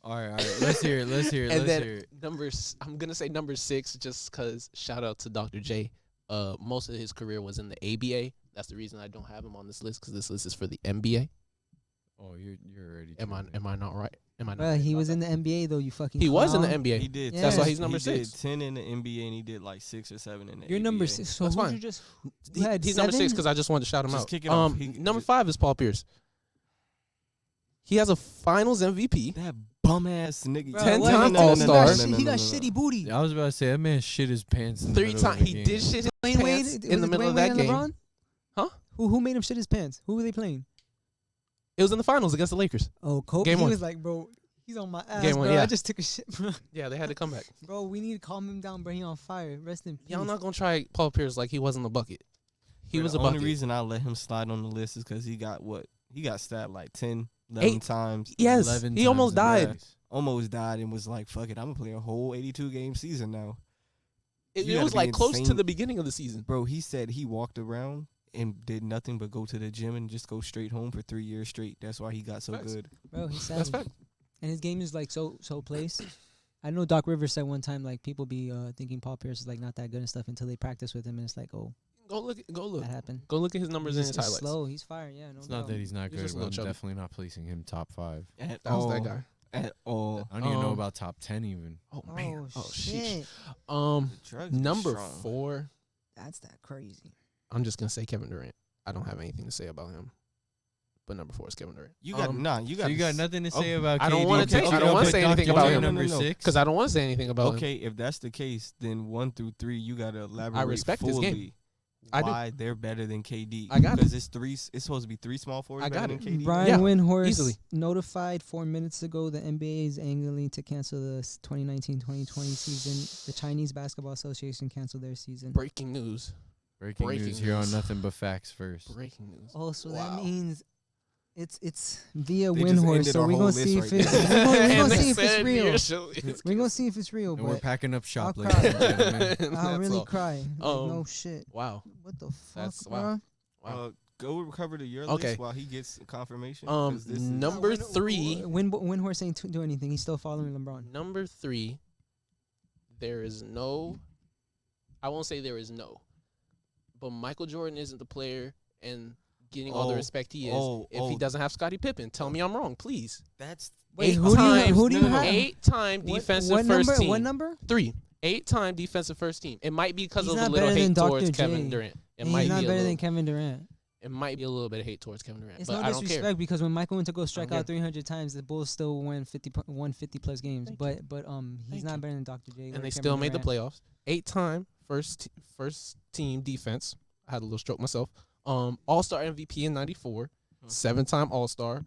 All right. Let's hear it. Let's hear it. And Let's then hear it. I'm gonna say number 6 just because shout out to Dr. J. Most of his career was in the ABA. That's the reason I don't have him on this list because this list is for the NBA. Oh, you're already. Am I not right? Am I not? Bruh, right he about was that? in the NBA though. You fucking. He was in the clown. NBA. He did. Yeah. That's why ten- he's number he 6. did 10 in the NBA and he did like 6 or 7 in the You're ABA. number 6. So That's who'd fine. you just? You had He's number 6 7? because I just wanted to shout him Just out. kick it off. Number 5 is Paul Pierce. He has a Finals MVP. That bum ass nigga. Bruh, 10 what? time No, no, no, All-Star. He got shitty booty. I was about to say that man shit his pants. In the 3 middle of times the he game. did shit his Dwayne pants Wade in the middle of Dwayne that Wade and game. LeBron? Huh? Who made him shit his pants? Who were they playing? It was in the Finals against the Lakers. Oh, Kobe. Game He 1. was like, bro, he's on my ass, Game bro. 1, yeah. I just took a shit, bro. Yeah, they had to come back. Bro, we need to calm him down, bro. He on fire. Rest in peace. Y'all not gonna try Paul Pierce like he wasn't a bucket. He Bro, was a the bucket. only reason I let him slide on the list is because he got what? He got stabbed like 10, 11 8. times. Yes, 11 he almost times in died. the Almost died and was like, fuck it, I'm going to play a whole 82 game season now. It, You it gotta was be like close to insane. the beginning of the season. Bro, he said he walked around and did nothing but go to the gym and just go straight home for 3 years straight. That's why he got so Facts. good. Bro, he's That's savage. fact. And his game is like so placed. I know Doc Rivers said one time like people be thinking Paul Pierce is like not that good and stuff until they practice with him and it's like, oh, Go look. that happened. Go look at his numbers He's in his just highlights. slow. He's fire. Yeah, no It's not doubt. that he's not He's good, just a but I'm little chubby. definitely not placing him top 5. At That was all. that guy. At all. I don't even know Um, about top 10 even. Oh man. Oh, Oh sheesh. shit. Um, The drugs be number strong. 4. That's that crazy. I'm just gonna say Kevin Durant. I don't have anything to say about him. but number 4 is Kevin Durant. You got You got. So you got nothing to say about I don't KD, wanna but take- you I don't don't wanna put say Dr. anything about J him. number No. 6. Because I don't want to say anything about him. Okay, if that's the case, then 1 through 3, you gotta elaborate. respect his fully game. I do. why they're better than KD. I got it. because it's supposed to be 3 small forwards I got better it. than KD. Brian Yeah, Windhorst easily. notified 4 minutes ago the NBA is angling to cancel the 2019-2020 season. The Chinese Basketball Association canceled their season. Breaking news. Breaking Breaking news here on news. Nothing But Facts first. Breaking news. Oh, so Wow. that means it's via They just Windhorst. ended So our we're whole gonna list see right if it's there. we're And gonna they see if it's said real. your show is- We're gonna see if it's real. And we're But packing up shop, I'll ladies and cry. gentlemen. I'll That's really all. cry. Like, no Um, shit. Wow. What the fuck, That's- bro? wow. Wow. Go recover to your Okay. list while he gets confirmation. 'cause this is- Number 3. Windhorst ain't do anything. He's still following LeBron. Number 3. There is no. I won't say there is no. But Michael Jordan isn't the player and getting all the Oh, respect he is oh, if he oh. doesn't have Scottie Pippen. Tell me I'm wrong, please. That's Wait, Eight who do you times- who do you no, no, have? 8-time defensive what first number? team. What number? 3. 8-time defensive first team. It might be because He's of a not little better hate than Dr. towards J. Kevin Durant. It And might he's be not a better little, than Kevin Durant. It might be a little bit of hate towards Kevin Durant, It's but no I don't disrespect care. because when Michael went to go strike care. out 300 times, the Bulls still won 50 plus games. Thank but he's Thank not you. better than Dr. J. And or they Kevin still made the Durant. playoffs. 8-time first team defense. I had a little stroke myself. All-Star MVP in 94. 7-time All-Star.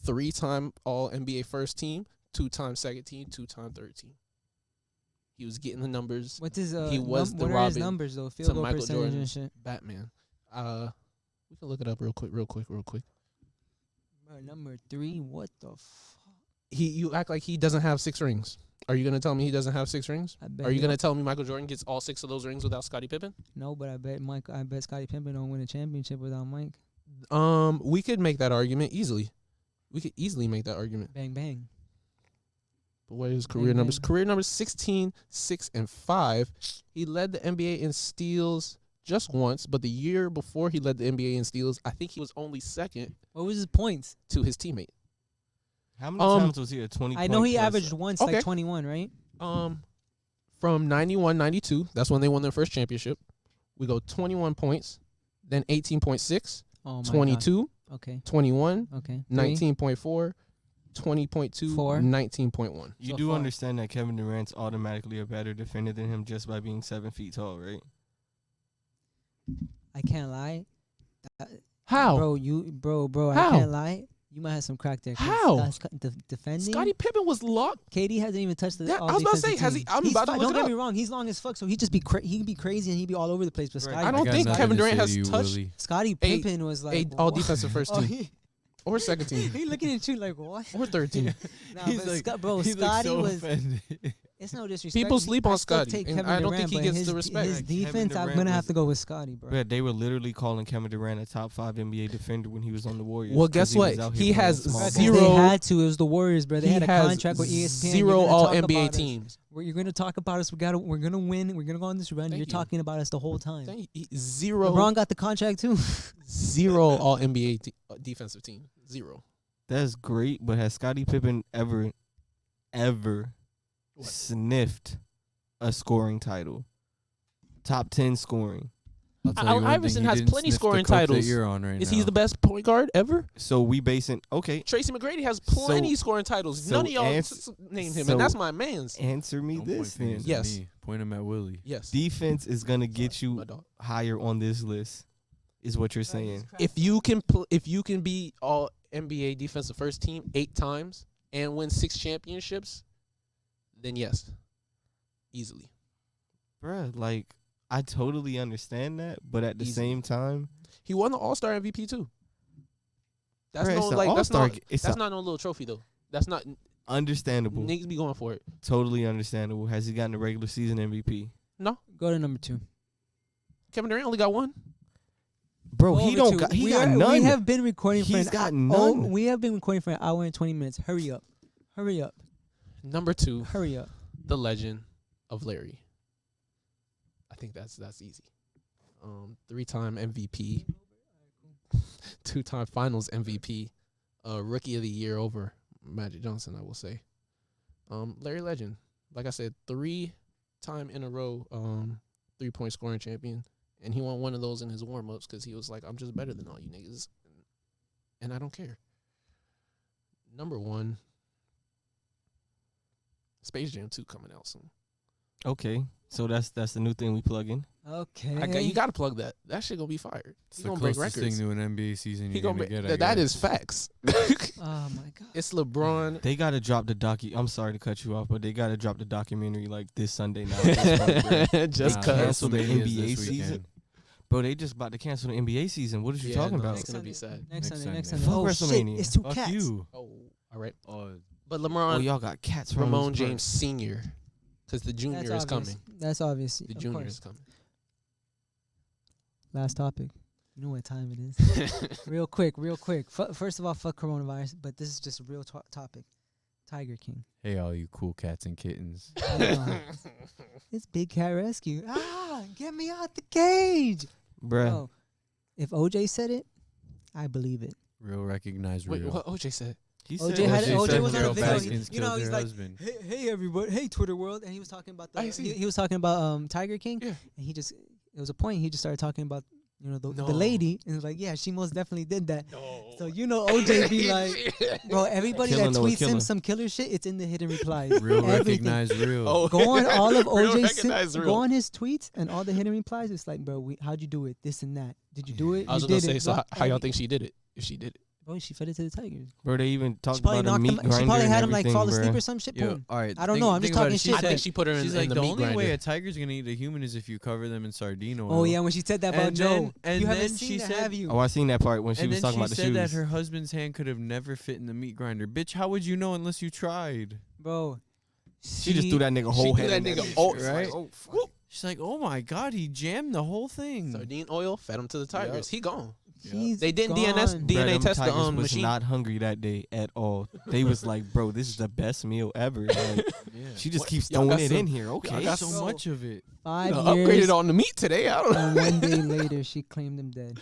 3-time All-NBA first team. 2-time second team. 2-time third team. He was getting the numbers. What's his He was the what are his Robin numbers though? to Field goal Michael percentage and Jordan's shit. Batman. We can look it up real quick. Bro, number 3, what the fuck? You act like he doesn't have 6 rings. Are you gonna tell me he doesn't have 6 rings? I bet Are you he gonna don't- tell me Michael Jordan gets all 6 of those rings without Scottie Pippen? No, but I bet Scottie Pippen don't win a championship without Mike. We could make that argument easily. We could easily make that argument. Bang bang. But what are his Bang, career numbers? bang. Career numbers 16, 6, and 5. He led the NBA in steals just once, but the year before he led the NBA in steals, I think he was only second What was his points? to his teammate. how many times was he a 20? I know he point plus? averaged once Okay. like 21, right? From 91, 92, that's when they won their first championship. We go 21 points, then 18.6, Oh my 22, God. Okay. 21, Okay. 19.4, 20.2, Four. 19.1. You so do far. understand that Kevin Durant's automatically a better defender than him just by being 7 feet tall, right? I can't lie. How? Bro, I How? can't lie. You might have some crack there. 'cause How? Defending. Scottie Pippen was locked. KD hasn't even touched the. That- all I was about to say, defensive has he- team. I'm He's about to fi- look Don't it get up. me wrong. He's long as fuck, so he'd just be he'd be crazy and he'd be all over the place. But Right. Scottie, I don't got think nothing Kevin to Durant say has to you, touched Willie. Scottie a- Pippen was like all what? defensive first Oh, team or second team he looking at you like what? or third team. Nah, He's but like- Scott, bro, he looks Scotty so was. offended. It's no disrespect. People sleep on I still Scotty, take and Kevin I don't Durant, think he but gets his the respect. His Like, Kevin defense, I'm Durant gonna have was- to go with Scotty, bro. But they were literally calling Kevin Durant a top 5 NBA defender when he was on the Warriors. Well, 'cause guess he was what? out He here playing has small Because ball. zero- They had to. It was the Warriors, bro. They He had a has contract with ESPN. zero You're gonna All talk NBA about us. teams. You're gonna talk about us. We're gonna win. We're gonna go on this run. Thank You're you. talking about us the whole time. Zero, LeBron got the contract too. zero All NBA defensive team. Zero. That's great, but has Scottie Pippen ever What? sniffed a scoring title? Top 10 scoring. I'll tell Allen you one thing, Iverson he has didn't plenty sniff the scoring coke that titles. you're on right Is now. he the best point guard ever? So we basing Tracy McGrady has plenty So- scoring titles. so None of y'all ans- named him, so- and that's my man's. answer me Don't this point then. fingers at Yes. me. Point him at Willie. Yes. Defense is gonna get My you dog. higher on this list, is what you're saying. If you can be All NBA defensive first team 8 times and win 6 championships, then yes, easily. Bruh, like, I totally understand that, but at the Easy. same time, He won the All-Star MVP too. That's bruh, no it's a like that's All-Star not g- it's that's a- not no little trophy though. That's not understandable. niggas be going for it. Totally understandable. Has he gotten a regular season MVP? Go to number 2. Kevin Durant only got 1. Bro, Go he over don't two. got he we got are- none. We have been recording for He's an got Oh, none. we have been recording for an hour and 20 minutes. Hurry up. Hurry up. Number 2, Hurry up. the legend of Larry. I think that's easy. 3-time MVP, 2-time Finals MVP, Rookie of the Year over Magic Johnson, I will say. Larry Legend, like I said, 3-time in a row 3-point scoring champion, and he won one of those in his warm ups because he was like, "I'm just better than all you niggas," and I don't care. Number 1, Space Jam 2 coming out soon. Okay, so that's the new thing we plug in. Okay. You got to plug that. That shit gonna be fired. It's He the gonna break closest records. thing to an NBA season He you're gonna gonna break. get. That is facts. Oh my god. It's LeBron. They gotta drop the I'm sorry to cut you off, but they gotta drop the documentary like this Sunday now. At this point, bro. Just Nah, cause. cancel the WrestleMania is NBA this season. weekend. Bro, they just about to cancel the NBA season. What are you Yeah, talking no, about? it's gonna be sad. Next Next Sunday. Sunday. Fuck Oh WrestleMania. shit! It's 2 Fuck cats. you. Oh, all right. Oh, But Oh, LeBron, y'all got cats from Ramon this part. James Sr. Because the junior That's is obvious. coming. That's obvious. The Of junior course. is coming. Last topic. You know what time it is. real quick. First of all, fuck coronavirus. But this is just a real topic. Tiger King. hey, all you cool cats and kittens. It's Big Cat Rescue. Get me out the cage. Bruh. Bro, if OJ said it, I believe it. Real recognize Wait, real. what OJ said? He OJ said had that OJ shit was on a Carol video. Baskins You know, killed he's her like, husband. hey everybody, hey Twitter world, and he was talking about I see. he was talking about Tiger King, Yeah. and it was a point. He just started talking about the No. lady, and was like, yeah, she most definitely did that. So OJ be like, bro, everybody Killer that know a tweets him killer. some killer shit, it's in the hidden replies. Real Everything. recognize real. Oh. Go on all of Real OJ's recognize go real. on his tweets and all the hidden replies. It's like, bro, how'd you do it? This and that. Did you do it? I was You gonna did say, it. so Blah, how y'all every- think she did it? If she did it, Bro, she fed it to the Tigers. Bro, they even talked She probably about a knocked meat him. grinder She probably and had him like fall everything, asleep bruh. or some shit. Yo, Boom. all right. I don't know. I'm just talking shit. I think she put her in, She's in like the the meat only way grinder. a tiger's gonna eat a human is if you cover them in sardine oil. Oh yeah, when she said that about And Joe, then- and you haven't then seen she that, said- have you? Oh, I seen that part when she and was then talking she about the said shoes. that her husband's hand could have never fit in the meat grinder. Bitch, how would you know unless you tried? Bro, she just threw that nigga whole threw head that in nigga bitch, whole- right? Oh, fuck. She's like, oh my god, he jammed the whole thing. Sardine oil fed him to the Tigers. Yep. He gone. He's They didn't gone. DNA Bruh, them test the Tigers was machine. not hungry that day at all. They was like, bro, this is the best meal ever. Like, Yeah. she just What? keeps Y'all throwing got it some- in here. Okay, got so some- much of it. 5 Upgraded years, on the meat today. I don't know. and 1 day later she claimed him dead,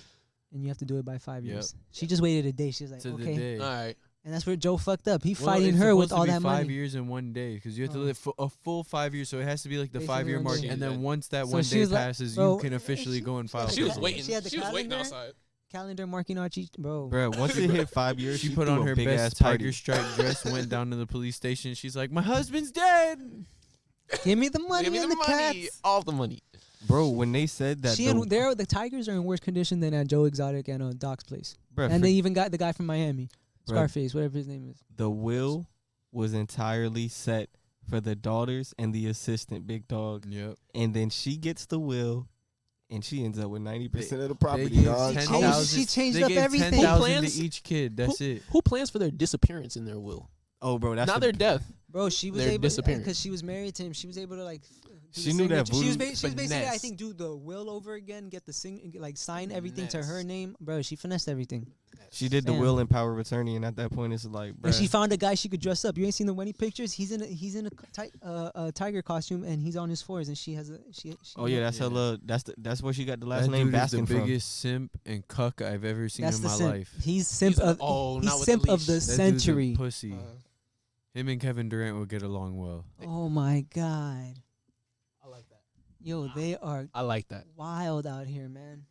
and you have to do it by 5 Yep. years. She just waited a day. She was like, To the okay, day. All right. and that's where Joe fucked up. He Well, fighting it's her with supposed to all be that 5 money. years in 1 day because you have to Oh. live a full 5 years. So it has to be like the Basically 5 year one mark, day. and then once that So 1 she day was like, passes, bro, you can officially she- go and file. She was for waiting. She had the She was waiting calendar. outside. Calendar marking Archie, bro. Bruh, once it hit 5 years, She she put threw on a her big best ass party. tiger stripe dress, went down to the police station. She's like, my husband's dead. Give me the money Give me and the the money. cats. All the money. Bro, when they said that, The Tigers are in worse condition than at Joe Exotic and Doc's place. bruh, And they even got the guy from Miami, Bruh. Scarface, whatever his name is. the will was entirely set for the daughters and the assistant, Big Dog. Yep. And then she gets the will, and she ends up with 90% of the property, They gave dog. She 10,000 She changed they up gave everything. 10,000 plans- to each kid. That's it. Who plans for their disappearance in their will? Oh, bro, that's Not the- their death. Bro, she was They're able disappearing. because she was married to him. She was able to like. do She the knew that signature. She was, voodoo she was basically, I finesse. think, do the will over again, get the sign everything to her Finesse. name, bro. She finessed everything, She did the Damn. will and power of attorney, and at that point, it's like, and she bruh, found a guy she could dress up. You ain't seen the wedding pictures? He's in a tiger costume, and he's on his fours, and she has a she oh yeah, that's Yeah. hella. That's where she got the last That name dude is the Baskin from. biggest simp and cuck I've ever seen That's in the my simp. life. He's simp He's- of oh, he's not with the simp of leash. the That dude's a century. pussy. Him and Kevin Durant will get along well. Oh my god, I like that. yo, they are I like that. wild out here, man.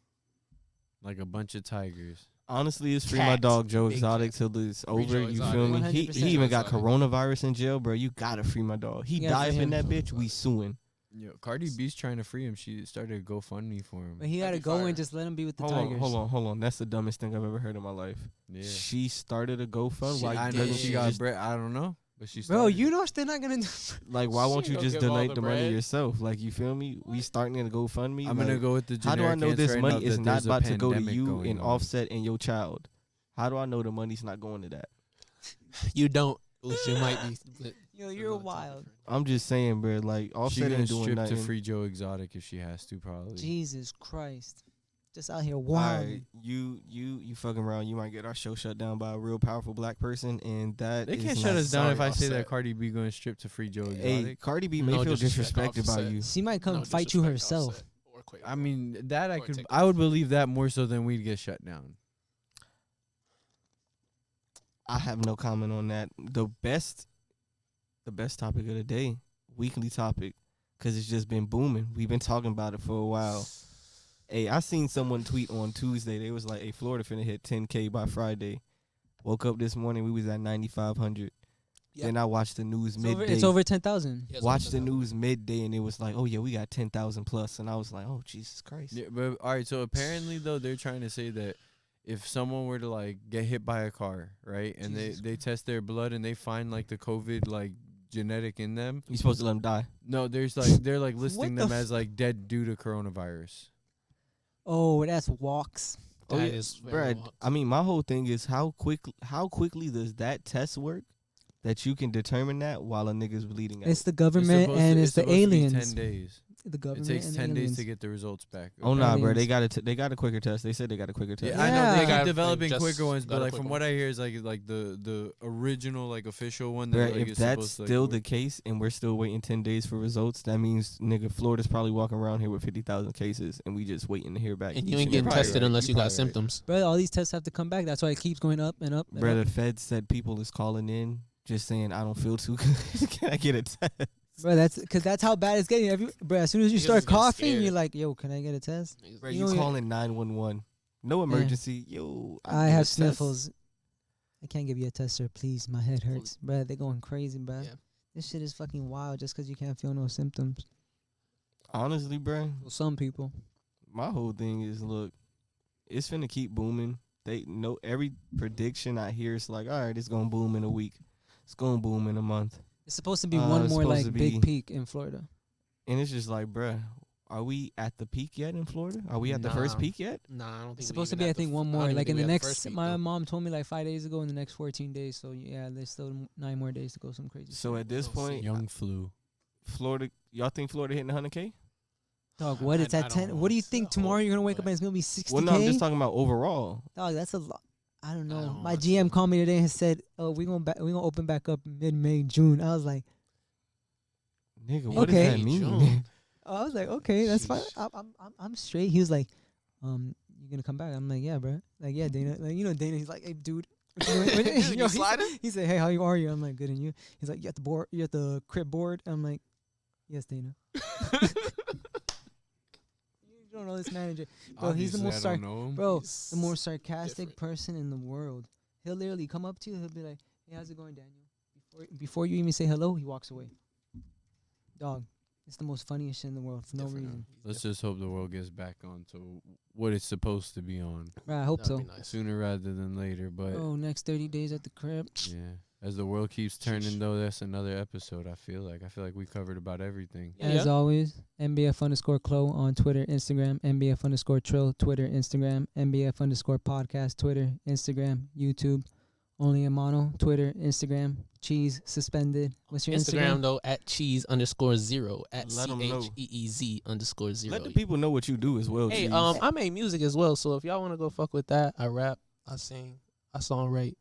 Like a bunch of tigers. Honestly, it's free my Cat. dog Joe Big Exotic cat. till it's Free over. Joe You Exotic. feel me? He 100%. even got Exotic. coronavirus in jail, bro. You gotta free my dog. He Yeah, die for up in him. that bitch. We suing. Yo, Cardi B's trying to free him. She started a GoFundMe for him. But he had That'd to be go fire. and just let him be with the Hold Tigers. on, hold on. That's the dumbest thing I've ever heard in my life. Yeah. She started a GoFund. She, Why I know doesn't she she got just, bread. I don't know, but she. Bro, started you it. know they're not gonna do. like? Why won't She you gonna just give all donate the the money bread. yourself? Like, you feel me? We starting a GoFundMe. I'm gonna like, go with the. how do I generic know this answer right money now is that not there's a about to go to pandemic you going and on. Offset and your child? How do I know the money's not going to that? You don't, which it might be. but Yo, that's you're another topic wild. for- I'm just saying, bro. Like, She Offset gonna ain't doing strip nothing. to free Joe Exotic if she has to, probably. Jesus Christ, just out here All wild. right, you fucking around. You might get our show shut down by a real powerful black person, and that They is can't not shut us down if sorry, I say Offset. that Cardi B going to strip to free Joe Hey, Exotic. Cardi B No may feel disrespect, disrespected by Offset. you. She might come No fight you disrespect, herself. Offset or Quavo. I mean, that I Or could. take I would believe that more so than we'd get shut down. I have no comment on that. The best topic of the day, weekly topic, because it's just been booming. We've been talking about it for a while. Hey, I seen someone tweet on Tuesday. They was like, "Hey, Florida finna hit 10K by Friday," Woke up this morning, we was at 9,500. Yeah. Then I watched the news midday. It's over 10,000. Yeah, Watched the news midday, and it was like, oh yeah, we got 10,000 plus, and I was like, oh Jesus Christ. Yeah, but all right. So apparently, though, they're trying to say that if someone were to like get hit by a car, right, and Jesus they test their blood and they find like the COVID like genetic in them, You supposed to let them die. no, there's like they're like listing the them as like dead due to coronavirus. Oh, that's walks. Oh That yeah, is very bruh. wild. I mean, my whole thing is how quickly does that test work that you can determine that while a nigga's bleeding out? It's the government and it's the supposed to be aliens. 10 days. The It government takes and 10 days aliens. to get the results back. Oh nah, bro. aliens. They got a quicker test. They said they got a quicker test. Yeah, I know they Yeah. keep developing Just quicker ones, got but a like quick from one. what I hear is like the original like official one. Bruh, That, like, if is that's supposed to, like, still the work. case and we're still waiting 10 days for results, that means nigga Florida's probably walking around here with 50,000 cases and we just waiting to hear back. And each you ain't and getting every probably tested right. unless You you got probably right. symptoms. Bro, all these tests have to come back. That's why it keeps going up and up. And Bruh, up. the Fed said people is calling in just saying I don't feel too good. Can I get a test? Bro, that's how bad it's getting. Bro, as soon as you Niggas start is getting coughing, scared. you're like, yo, can I get a test? Bro, You you know, calling 911. No emergency. Yo, I need a have test. sniffles. I can't give you a test, sir. Please, my head hurts. Bro, they're going crazy, bro. Yeah. This shit is fucking wild just 'cause you can't feel no symptoms. Honestly, bro, Well, some people. my whole thing is look, it's finna keep booming. They know every prediction I hear is like, all right, it's gonna boom in a week. It's gonna boom in a month. It's supposed to be It's one more supposed like to big be- peak in Florida. And it's just like, bruh, are we at the peak yet in Florida? Are we at the first Nah. peak yet? Nah, I don't think It's supposed to be, I think, one more. Like in the next, my mom told me like 5 days ago in the next 14 days. So yeah, there's still 9 more days to go. Some crazy. So shit. at this We'll see. point, Young flu. Florida, y'all think Florida hitting 100K? Dog, what? It's I at 10. don't What do you want think to tomorrow hope, you're gonna wake up but- and it's gonna be 60K? Well, no, I'm just talking about overall. Dog, that's a lot. I don't know. don't My want GM to. called me today and said, "Oh, we gonna open back up mid-May, June." I was like, Nigga, what Okay. does that mean? June. I was like, okay, that's fine. Sheesh. I'm straight. He was like, you gonna come back? I'm like, yeah, bro. Like, yeah, Dana. Like, you know, Dana. He's like, hey, dude. What you doing? Dude, Yo, you sliding? he said, hey, how are you? I'm like, good, and you? He's like, you at the board? You at the crib board? I'm like, yes, Dana. You don't know this manager, bro. He's the most bro, the more sarcastic different. person in the world. He'll literally come up to you. He'll be like, hey, how's it going, Daniel? Before you even say hello, he walks away. Dog, it's the most funniest shit in the world for no reason. Let's just hope the world gets back on to what it's supposed to be on Right, I hope so. Nice. sooner rather than later. But Oh, next 30 days at the crib. yeah, as the world keeps turning, though, that's another episode. I feel like we covered about everything. Yeah, As yeah. always, MBF_Clo on Twitter, Instagram, MBF_Trill, Twitter, Instagram, MBF_podcast, Twitter, Instagram, YouTube, Only in Mono, Twitter, Instagram, Cheese, Suspended. What's your Instagram Instagram? though at cheese_0 at Let 'em know. CHEEZ_0. Let the people know what you do as well. Hey, Cheese. I make music as well, so if y'all want to go fuck with that, I rap, I sing, I songwrite.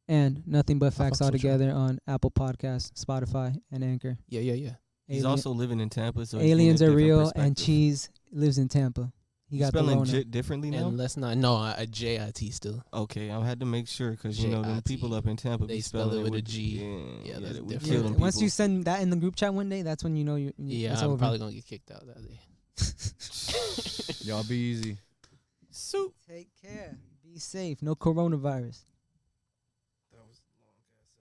And Nothing But Facts fucks with you. Altogether on Apple Podcasts, Spotify, and Anchor. Yeah. He's Alien- also living in Tampa, so he's getting a aliens are different real, and perspective. Cheese lives in Tampa. He got the spelling Rona. Jit differently now. And let's not, no, a JIT still. Okay, I had to make sure because you know them JIT. people up in Tampa They be spell spelling it with a with G. Yeah, Yeah, that's we different. kill Yeah, them once you people. send that in the group chat one day, that's when you know Yeah, it's I'm over. probably gonna get kicked out that day. Y'all be easy. Soup. Take care. Be safe. No coronavirus.